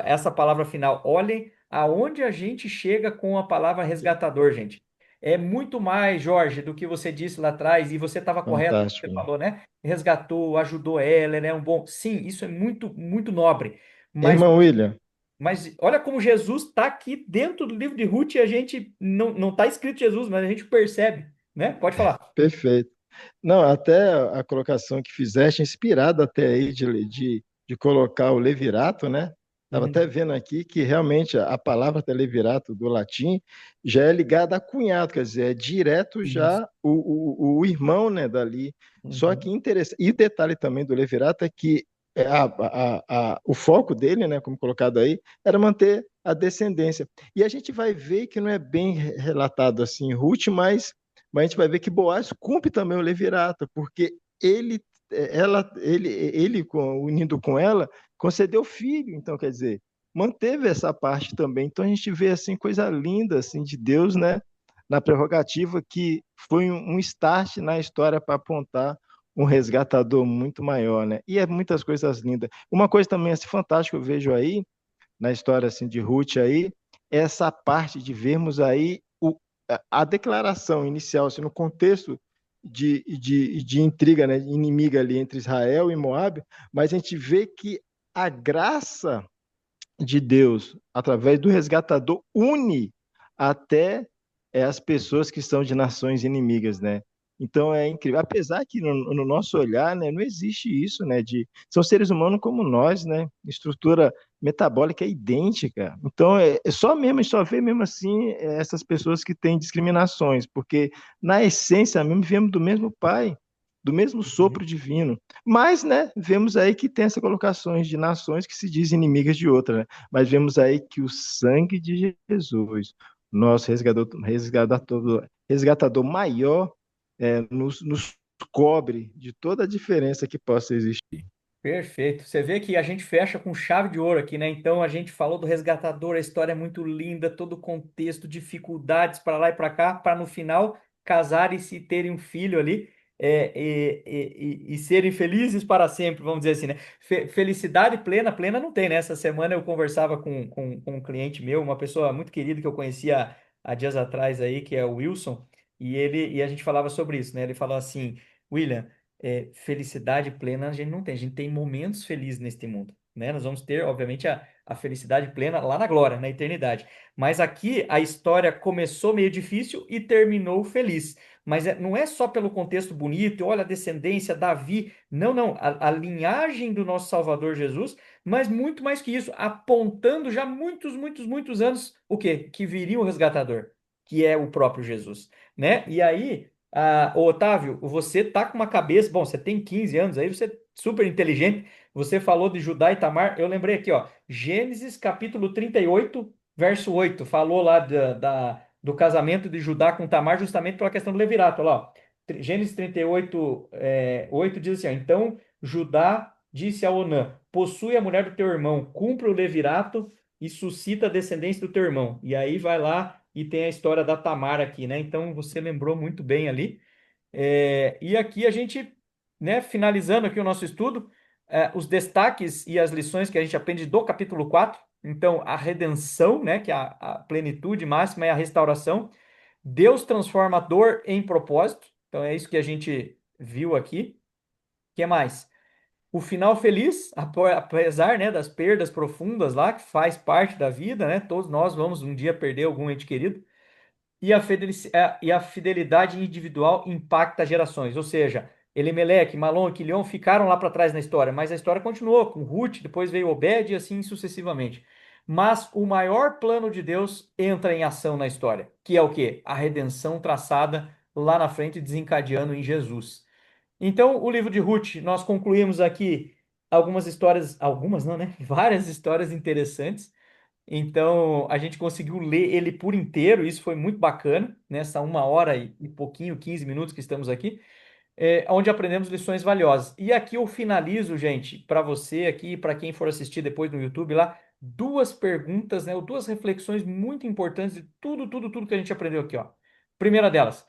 essa palavra final. Olhem aonde a gente chega com a palavra resgatador, gente. É muito mais, Jorge, do que você disse lá atrás, e você estava correto no que você Fantástico, né? falou, né? Resgatou, ajudou ela, né? Um bom. Sim, isso é muito, muito nobre. Mas, Irmão William, mas olha como Jesus está aqui dentro do livro de Ruth e a gente não está escrito Jesus, mas a gente percebe, né? Pode falar. perfeito. Não, até a colocação que fizeste, inspirada até aí de colocar o levirato, né? Estava até Uhum, vendo aqui que realmente a palavra até levirato do latim já é ligada a cunhado, quer dizer, é direto isso. já o irmão, né, dali. Só Uhum, que interessante. E o detalhe também do levirato é que o foco dele, né, como colocado aí, era manter a descendência. E a gente vai ver que não é bem relatado assim em Ruth, mas a gente vai ver que Boaz cumpre também o levirato, porque ele unindo com ela, concedeu filho, então quer dizer, manteve essa parte também. Então a gente vê assim coisa linda assim de Deus, né, na prerrogativa que foi um start na história para apontar um resgatador muito maior, né? E é muitas coisas lindas. Uma coisa também assim fantástica eu vejo aí na história assim de Ruth aí, é essa parte de vermos aí a declaração inicial, assim, no contexto de intriga, né, inimiga ali entre Israel e Moab, mas a gente vê que a graça de Deus, através do resgatador, une até as pessoas que são de nações inimigas, né? Então é incrível. Apesar que no nosso olhar, né, não existe isso, né? São seres humanos como nós, né? Estrutura metabólica é idêntica. Então é só mesmo, a gente só vê mesmo assim essas pessoas que têm discriminações, porque na essência mesmo viemos do mesmo pai, do mesmo uhum. sopro divino. Mas, né, vemos aí que tem essas colocações de nações que se dizem inimigas de outra, né? Mas vemos aí que o sangue de Jesus, nosso resgatador maior, nos cobre de toda a diferença que possa existir. Perfeito. Você vê que a gente fecha com chave de ouro aqui, né? Então a gente falou do resgatador, a história é muito linda, todo o contexto, dificuldades para lá e para cá, para no final casarem e se terem um filho ali e serem felizes para sempre, vamos dizer assim, né? Felicidade plena, plena não tem, né? Essa semana eu conversava com um cliente meu, uma pessoa muito querida que eu conhecia há dias atrás aí, que é o Wilson, e a gente falava sobre isso, né? Ele falou assim, William, felicidade plena a gente não tem. A gente tem momentos felizes neste mundo, né? Nós vamos ter, obviamente, a felicidade plena lá na glória, na eternidade. Mas aqui a história começou meio difícil e terminou feliz. Mas não é só pelo contexto bonito, olha a descendência, Davi. Não, não. A linhagem do nosso Salvador Jesus, mas muito mais que isso, apontando já muitos, muitos, muitos anos o quê? Que viria o resgatador, que é o próprio Jesus, né? E aí. Ô, Otávio, você tá com uma cabeça. Bom, você tem 15 anos aí, você é super inteligente. Você falou de Judá e Tamar. Eu lembrei aqui, ó. Gênesis capítulo 38, verso 8. Falou lá do casamento de Judá com Tamar, justamente pela questão do levirato. Olha lá, ó. Gênesis 38, 8 diz assim: ó, então Judá disse a Onã: possui a mulher do teu irmão, cumpre o levirato e suscita a descendência do teu irmão. E aí vai lá e tem a história da Tamar aqui, né? Então você lembrou muito bem ali. E aqui a gente, né, finalizando aqui o nosso estudo, os destaques e as lições que a gente aprende do capítulo 4. Então, a redenção, né, que é a plenitude máxima é a restauração. Deus transforma a dor em propósito. Então, é isso que a gente viu aqui. O que mais? O final feliz, apesar, né, das perdas profundas lá, que faz parte da vida, né? Todos nós vamos um dia perder algum ente querido. E a fidelidade individual impacta gerações. Ou seja, Elimeleque, Malom e Quilion ficaram lá para trás na história, mas a história continuou com Ruth, depois veio Obed e assim sucessivamente. Mas o maior plano de Deus entra em ação na história, que é o quê? A redenção traçada lá na frente, desencadeando em Jesus. Então, o livro de Ruth, nós concluímos aqui algumas histórias, algumas não, né? Várias histórias interessantes. Então, a gente conseguiu ler ele por inteiro, isso foi muito bacana, nessa 1 hora e pouquinho, 15 minutos que estamos aqui, onde aprendemos lições valiosas. E aqui eu finalizo, gente, para você aqui, para quem for assistir depois no YouTube lá, duas perguntas, né, ou duas reflexões muito importantes de tudo que a gente aprendeu aqui, ó. Primeira delas,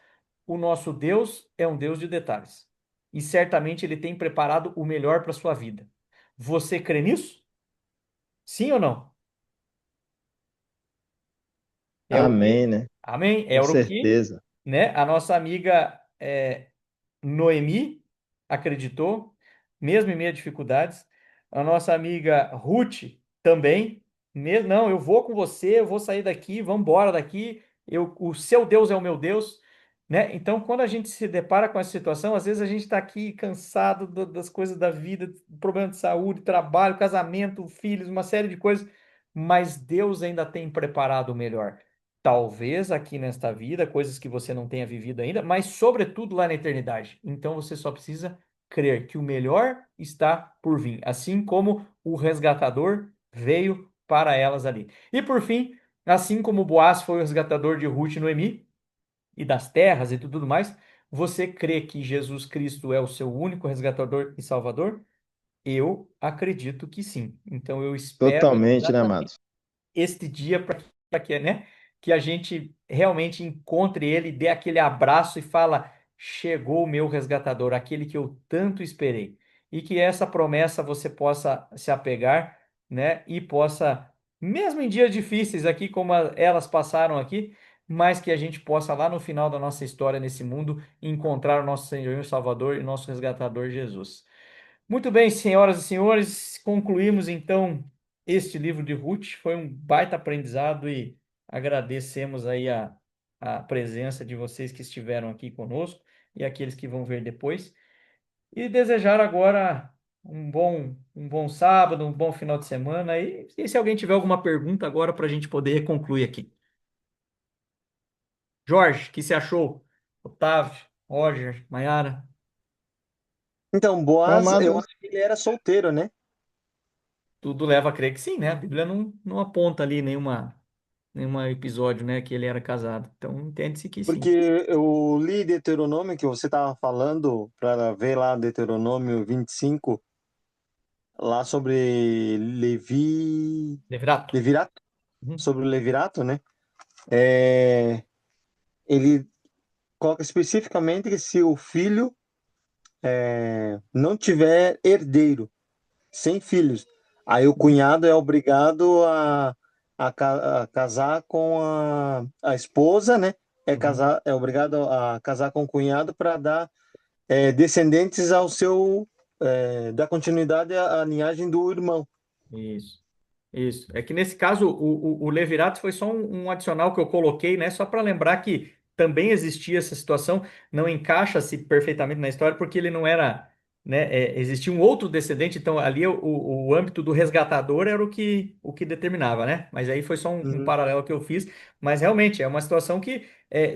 o nosso Deus é um Deus de detalhes. E certamente ele tem preparado o melhor para sua vida. Você crê nisso? Sim ou não? É o que? Amém, né? Amém? É Com o que, certeza. né? A nossa amiga Noemi acreditou, mesmo em meio a dificuldades. A nossa amiga Ruth também, mesmo, não, eu vou com você, eu vou sair daqui, vamos embora daqui. O seu Deus é o meu Deus, né? Então, quando a gente se depara com essa situação, às vezes a gente está aqui cansado das coisas da vida, problema de saúde, trabalho, casamento, filhos, uma série de coisas, mas Deus ainda tem preparado o melhor. Talvez aqui nesta vida, coisas que você não tenha vivido ainda, mas sobretudo lá na eternidade. Então você só precisa crer que o melhor está por vir, assim como o resgatador veio para elas ali. E por fim, assim como Boaz foi o resgatador de Ruth e Noemi e das terras e tudo mais, você crê que Jesus Cristo é o seu único resgatador e salvador? Eu acredito que sim. Então eu espero Totalmente, né, exatamente amados? este dia para que, né, que a gente realmente encontre ele, dê aquele abraço e fala: chegou o meu resgatador, aquele que eu tanto esperei. E que essa promessa você possa se apegar, né, e possa, mesmo em dias difíceis aqui, como elas passaram aqui, mas que a gente possa lá no final da nossa história nesse mundo encontrar o nosso Senhor e Salvador e nosso resgatador Jesus. Muito bem, senhoras e senhores, concluímos então este livro de Ruth. Foi um baita aprendizado e agradecemos aí a presença de vocês que estiveram aqui conosco e aqueles que vão ver depois. E desejar agora um bom sábado, um bom final de semana. E se alguém tiver alguma pergunta agora para a gente poder concluir aqui. Jorge, o que você achou? Otávio, Roger, Maiara? Então, Boaz, eu Amado, acho que ele era solteiro, né? Tudo leva a crer que sim, né? A Bíblia não aponta ali nenhum episódio, né, que ele era casado. Então, entende-se que Porque sim. eu li Deuteronômio, que você estava falando, para ver lá Deuteronômio 25, lá sobre Levirato. Levirato, Uhum. sobre o Levirato, né? É, ele coloca especificamente que se o filho não tiver herdeiro, sem filhos, aí o cunhado é obrigado a casar com a esposa, né? Uhum. É obrigado a casar com o cunhado para dar descendentes ao seu, dar continuidade à linhagem do irmão. Isso. Isso. É que nesse caso o Levirato foi só um adicional que eu coloquei, né? Só para lembrar que também existia essa situação, não encaixa-se perfeitamente na história, porque ele não era, né? Existia um outro descendente, então ali o âmbito do resgatador era o que determinava, né? Mas aí foi só um Uhum, paralelo que eu fiz, mas realmente é uma situação que,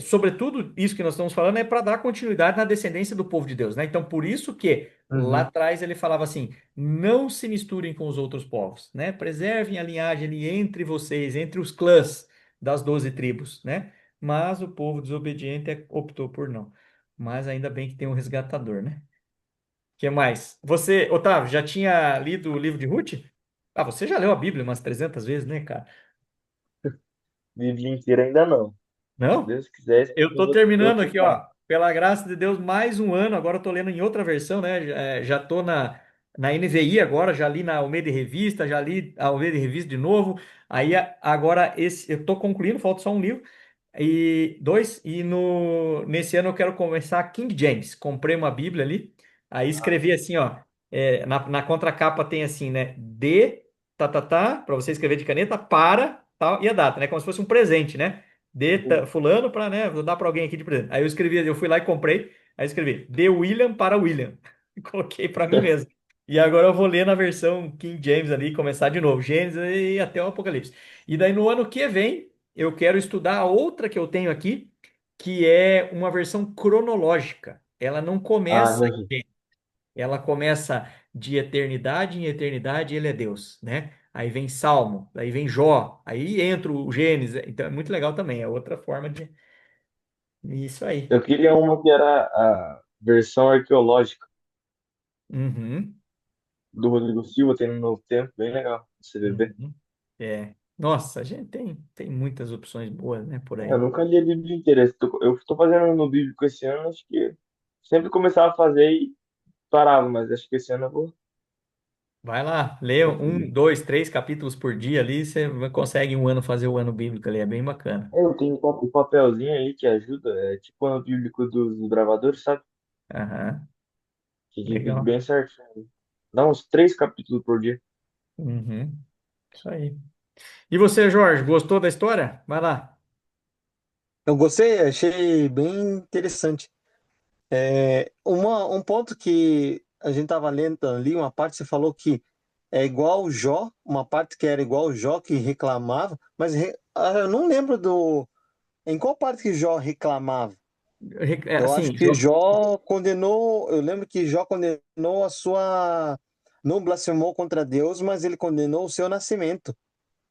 sobretudo, isso que nós estamos falando é para dar continuidade na descendência do povo de Deus, né? Então, por isso que lá uhum. atrás ele falava assim não se misturem com os outros povos, né? Preservem a linhagem ali entre vocês, entre os clãs das 12 tribos, né? Mas o povo desobediente optou por não. Mas ainda bem que tem um resgatador, né? O que mais? Você, Otávio, já tinha lido o livro de Ruth? Ah, você já leu a Bíblia umas 300 vezes, né, cara? Bíblia inteira ainda não. Se Não? Deus quiser, esse Eu ano tô eu vou terminando aqui, tentar. ó. Pela graça de Deus, mais um ano. Agora eu tô lendo em outra versão, né? Já tô na NVI agora, já li na Almeida e Revista, já li a Almeida e Revista de novo. Aí agora eu tô concluindo, falta só um livro e dois. E nesse ano eu quero começar King James. Comprei uma Bíblia ali, aí escrevi assim, ó. Na contracapa tem assim, né? Para você escrever de caneta, para, tal, e a data, né? Como se fosse um presente, né? fulano para, né, vou dar para alguém aqui de presente. Aí eu fui lá e comprei, aí eu escrevi de William para William. E coloquei para mim mesmo. E agora eu vou ler na versão King James ali, começar de novo, Gênesis e até o Apocalipse. E daí no ano que vem, eu quero estudar a outra que eu tenho aqui, que é uma versão cronológica. Ela não Ah, começa imagina. ela começa de eternidade em eternidade, ele é Deus, né? Aí vem Salmo, aí vem Jó, aí entra o Gênesis. Então é muito legal também, é outra forma de. Isso aí. Eu queria uma que era a versão arqueológica Uhum, do Rodrigo Silva, tem no Novo Tempo, bem legal, do CVB. uhum. É. Nossa, a gente tem muitas opções boas, né, por Eu aí. nunca li a Bíblia inteira. Eu tô fazendo no bíblico esse ano, acho que sempre começava a fazer e parava, mas acho que esse ano eu vou Vai lá, lê um, conseguir. dois, três capítulos por dia ali, você consegue em um ano fazer o ano bíblico ali, é bem bacana. Eu tenho um papelzinho aí que ajuda, é tipo o ano bíblico dos bravadores, sabe? Aham, Que divide legal. bem certinho. Dá uns 3 capítulos por dia. Uhum, isso aí. E você, Jorge, gostou da história? Vai lá. Eu gostei, achei bem interessante. Um ponto que a gente estava lendo ali, uma parte você falou que é igual o Jó, uma parte que era igual o Jó que reclamava, mas eu não lembro em qual parte que Jó reclamava. Eu acho Assim, que Jó condenou, eu lembro que Jó condenou não blasfemou contra Deus, mas ele condenou o seu nascimento.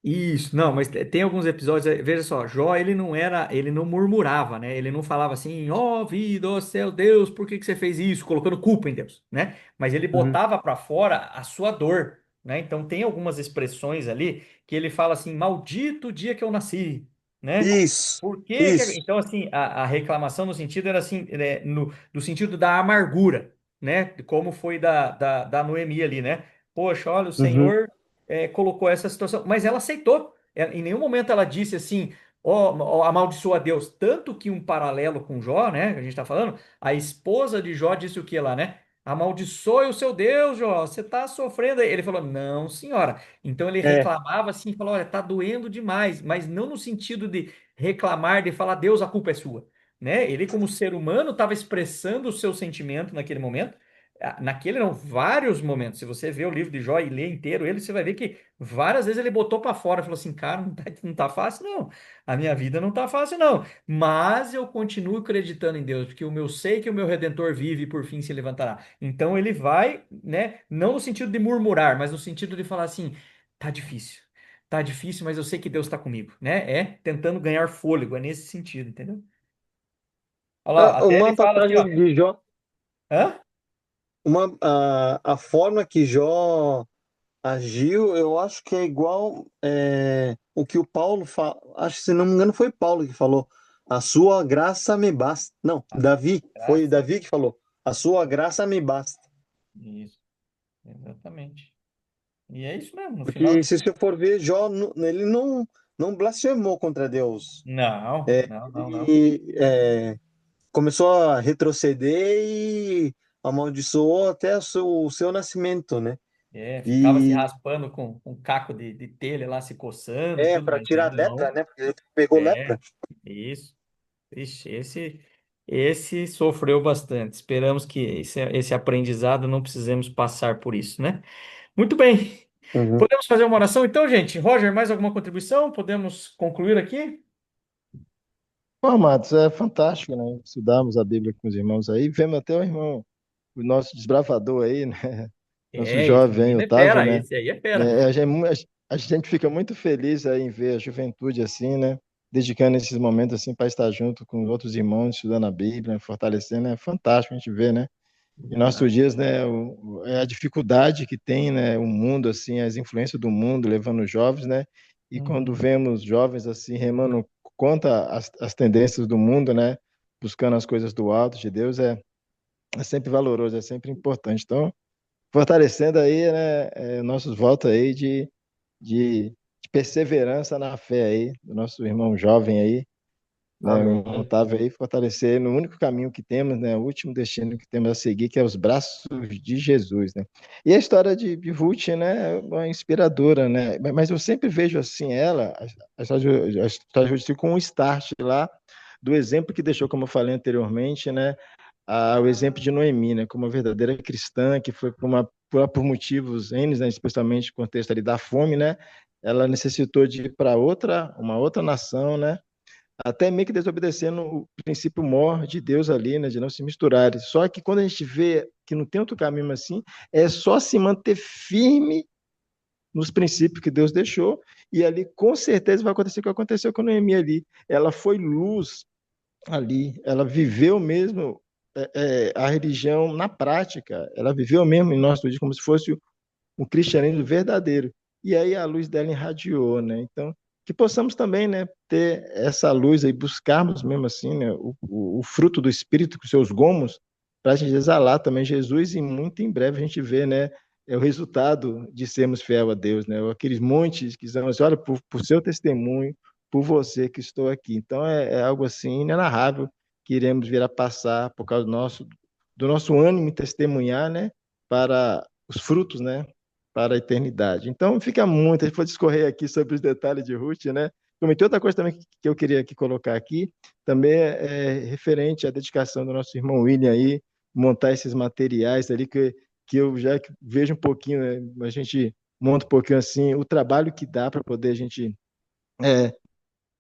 isso, não, mas tem alguns episódios, veja só, Jó, ele não murmurava, né? Ele não falava assim, ó vida, ó céu, Deus, por que que você fez isso? Colocando culpa em Deus, né? Mas ele Uhum. botava para fora a sua dor, né? Então tem algumas expressões ali que ele fala assim, maldito o dia que eu nasci, né? Isso, Por que que... isso. Então, assim, a reclamação no sentido era assim, no sentido da amargura, né? Como foi da Noemi ali, né? Poxa, olha, o Uhum. Senhor colocou essa situação, mas ela aceitou. Em nenhum momento ela disse assim, ó, amaldiçoa Deus. Tanto que um paralelo com Jó, né? Que a gente está falando, a esposa de Jó disse o que lá, né? Amaldiçoe o seu Deus, Jó, você está sofrendo aí. Ele falou, não, senhora. Então ele É, reclamava assim, falou, olha, tá doendo demais, mas não no sentido de reclamar, de falar, Deus, a culpa é sua. Né? Ele, como ser humano, estava expressando o seu sentimento naquele momento, naquele não, vários momentos. Se você vê o livro de Jó e lê inteiro ele, você vai ver que várias vezes ele botou para fora, falou assim, cara, não tá fácil não. A minha vida não tá fácil não. Mas eu continuo acreditando em Deus, porque eu sei que o meu Redentor vive e por fim se levantará. Então ele vai, né, não no sentido de murmurar, mas no sentido de falar assim, tá difícil. Tá difícil, mas eu sei que Deus está comigo, né? É tentando ganhar fôlego, é nesse sentido, entendeu? Olha lá, até ele uma fala assim, passagem ó, de Jó, hã? a forma que Jó agiu, eu acho que é igual o que o Paulo fala. Acho que, se não me engano, foi Paulo que falou. A sua graça me basta. Não, Davi. Foi Graça. Davi que falou. A sua graça me basta. Isso, exatamente. E é isso mesmo, no final. Porque se você for ver, Jó, ele não blasfemou contra Deus. Não, não, não, não. Ele começou a retroceder e amaldiçoou até o seu nascimento, né? Ficava se E raspando com um caco de telha lá, se coçando e tudo, para mas tirar ainda a lepra, não. né? Porque ele pegou É, lepra. isso. Ixi, esse sofreu bastante. Esperamos que esse aprendizado não precisemos passar por isso, né? Muito bem. Uhum. Podemos fazer uma oração então, gente? Roger, mais alguma contribuição? Podemos concluir aqui? Bom, Matos, é fantástico, né? Estudamos a Bíblia com os irmãos aí, vemos até o irmão, o nosso desbravador aí, né? Nosso Esse jovem menino é Otávio, fera, né? esse aí é fera. A gente fica muito feliz aí em ver a juventude assim, né? Dedicando esses momentos assim para estar junto com outros irmãos, estudando a Bíblia, né? Fortalecendo, é fantástico a gente ver, né? Em nossos dias, né, a dificuldade que tem, né, o mundo, assim, as influências do mundo levando os jovens, né, e quando Uhum. vemos jovens, assim, remando contra as tendências do mundo, né, buscando as coisas do alto de Deus, é sempre valoroso, é sempre importante. Então, fortalecendo aí, né, nossos votos aí de perseverança na fé aí, do nosso irmão jovem aí, né? O Amém. irmão Otávio aí fortalecer no único caminho que temos, né? O último destino que temos a seguir, que é os braços de Jesus, né? E a história de Ruth, né? É uma inspiradora, né? Mas eu sempre vejo assim ela, a história de Ruth, assim, com um start lá do exemplo que deixou, como eu falei anteriormente, né? O exemplo de Noemi, né? Como uma verdadeira cristã que foi por motivos N, né? Especialmente no contexto ali da fome, né? Ela necessitou de ir para uma outra nação, né? Até meio que desobedecendo o princípio maior de Deus ali, né, de não se misturarem. Só que quando a gente vê que não tem outro caminho assim, é só se manter firme nos princípios que Deus deixou, e ali com certeza vai acontecer o que aconteceu com a Noemi ali. Ela foi luz ali, ela viveu mesmo a religião na prática, ela viveu mesmo em nosso dia como se fosse um cristianismo verdadeiro. E aí a luz dela irradiou, né? Então, que possamos também, né, ter essa luz aí, buscarmos mesmo assim, né, o fruto do Espírito com seus gomos, para a gente exalar também Jesus e muito em breve a gente vê, né, o resultado de sermos fiel a Deus, né? Aqueles montes que dizem assim, olha, por seu testemunho, por você que estou aqui. Então é algo assim inenarrável que iremos vir a passar por causa do nosso ânimo em testemunhar, né, para os frutos, né, para a eternidade. Então, fica muito, a gente pode discorrer aqui sobre os detalhes de Ruth, né? Comentei outra coisa também que eu queria aqui colocar aqui, também é referente à dedicação do nosso irmão William aí, montar esses materiais ali, que eu já vejo um pouquinho, né? A gente monta um pouquinho assim, o trabalho que dá para poder a gente é,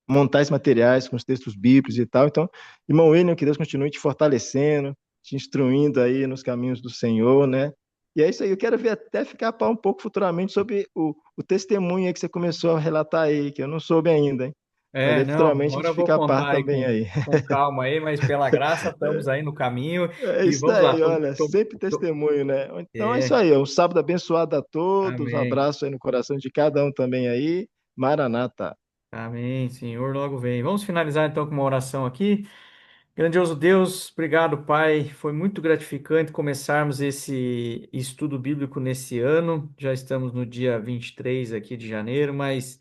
montar esses materiais com os textos bíblicos e tal. Então, irmão William, que Deus continue te fortalecendo, te instruindo aí nos caminhos do Senhor, né? E é isso aí, eu quero ver até ficar a par um pouco futuramente sobre o testemunho aí que você começou a relatar aí, que eu não soube ainda, hein? Mas aí Não, futuramente a agora gente eu vou fica a par contar aí também aí. com calma aí, mas pela graça estamos aí no caminho É e isso vamos lá. daí, olha, sempre testemunho, né? Então é isso É, aí, um sábado abençoado a todos, um amém. abraço aí no coração de cada um também aí. Maranata. Amém, Senhor, logo vem. Vamos finalizar então com uma oração aqui. Grandioso Deus, obrigado, Pai. Foi muito gratificante começarmos esse estudo bíblico nesse ano. Já estamos no dia 23 aqui de janeiro, mas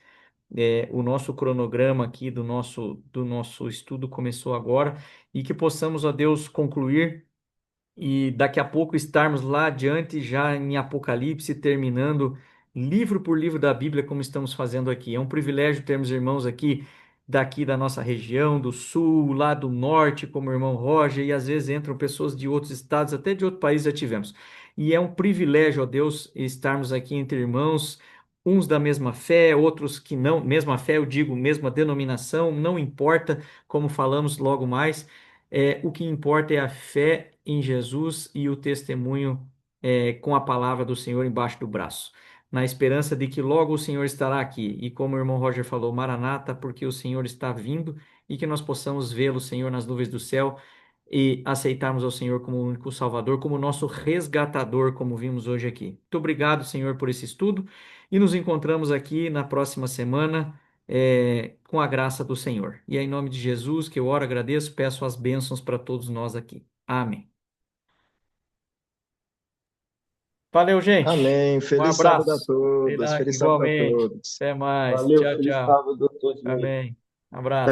o nosso cronograma aqui do nosso estudo começou agora e que possamos, ó Deus, concluir e daqui a pouco estarmos lá adiante, já em Apocalipse, terminando livro por livro da Bíblia, como estamos fazendo aqui. É um privilégio termos irmãos aqui daqui da nossa região, do sul, lá do norte, como o irmão Roger, e às vezes entram pessoas de outros estados, até de outro país já tivemos. E é um privilégio, ó Deus, estarmos aqui entre irmãos, uns da mesma fé, outros que não, mesma fé, eu digo, mesma denominação, não importa, como falamos logo mais. O que importa é a fé em Jesus e o testemunho com a palavra do Senhor embaixo do braço, na esperança de que logo o Senhor estará aqui. E como o irmão Roger falou, Maranata, porque o Senhor está vindo e que nós possamos vê-lo, Senhor, nas nuvens do céu e aceitarmos ao Senhor como o único Salvador, como nosso resgatador, como vimos hoje aqui. Muito obrigado, Senhor, por esse estudo e nos encontramos aqui na próxima semana com a graça do Senhor. E é em nome de Jesus que eu oro, agradeço, peço as bênçãos para todos nós aqui. Amém. Valeu, gente. Amém. Um Feliz sábado a abraço. todos. Feliz sábado a Igualmente. todos. Até mais. Valeu, Tchau, feliz tchau. sábado a todos. Amém. Abraço.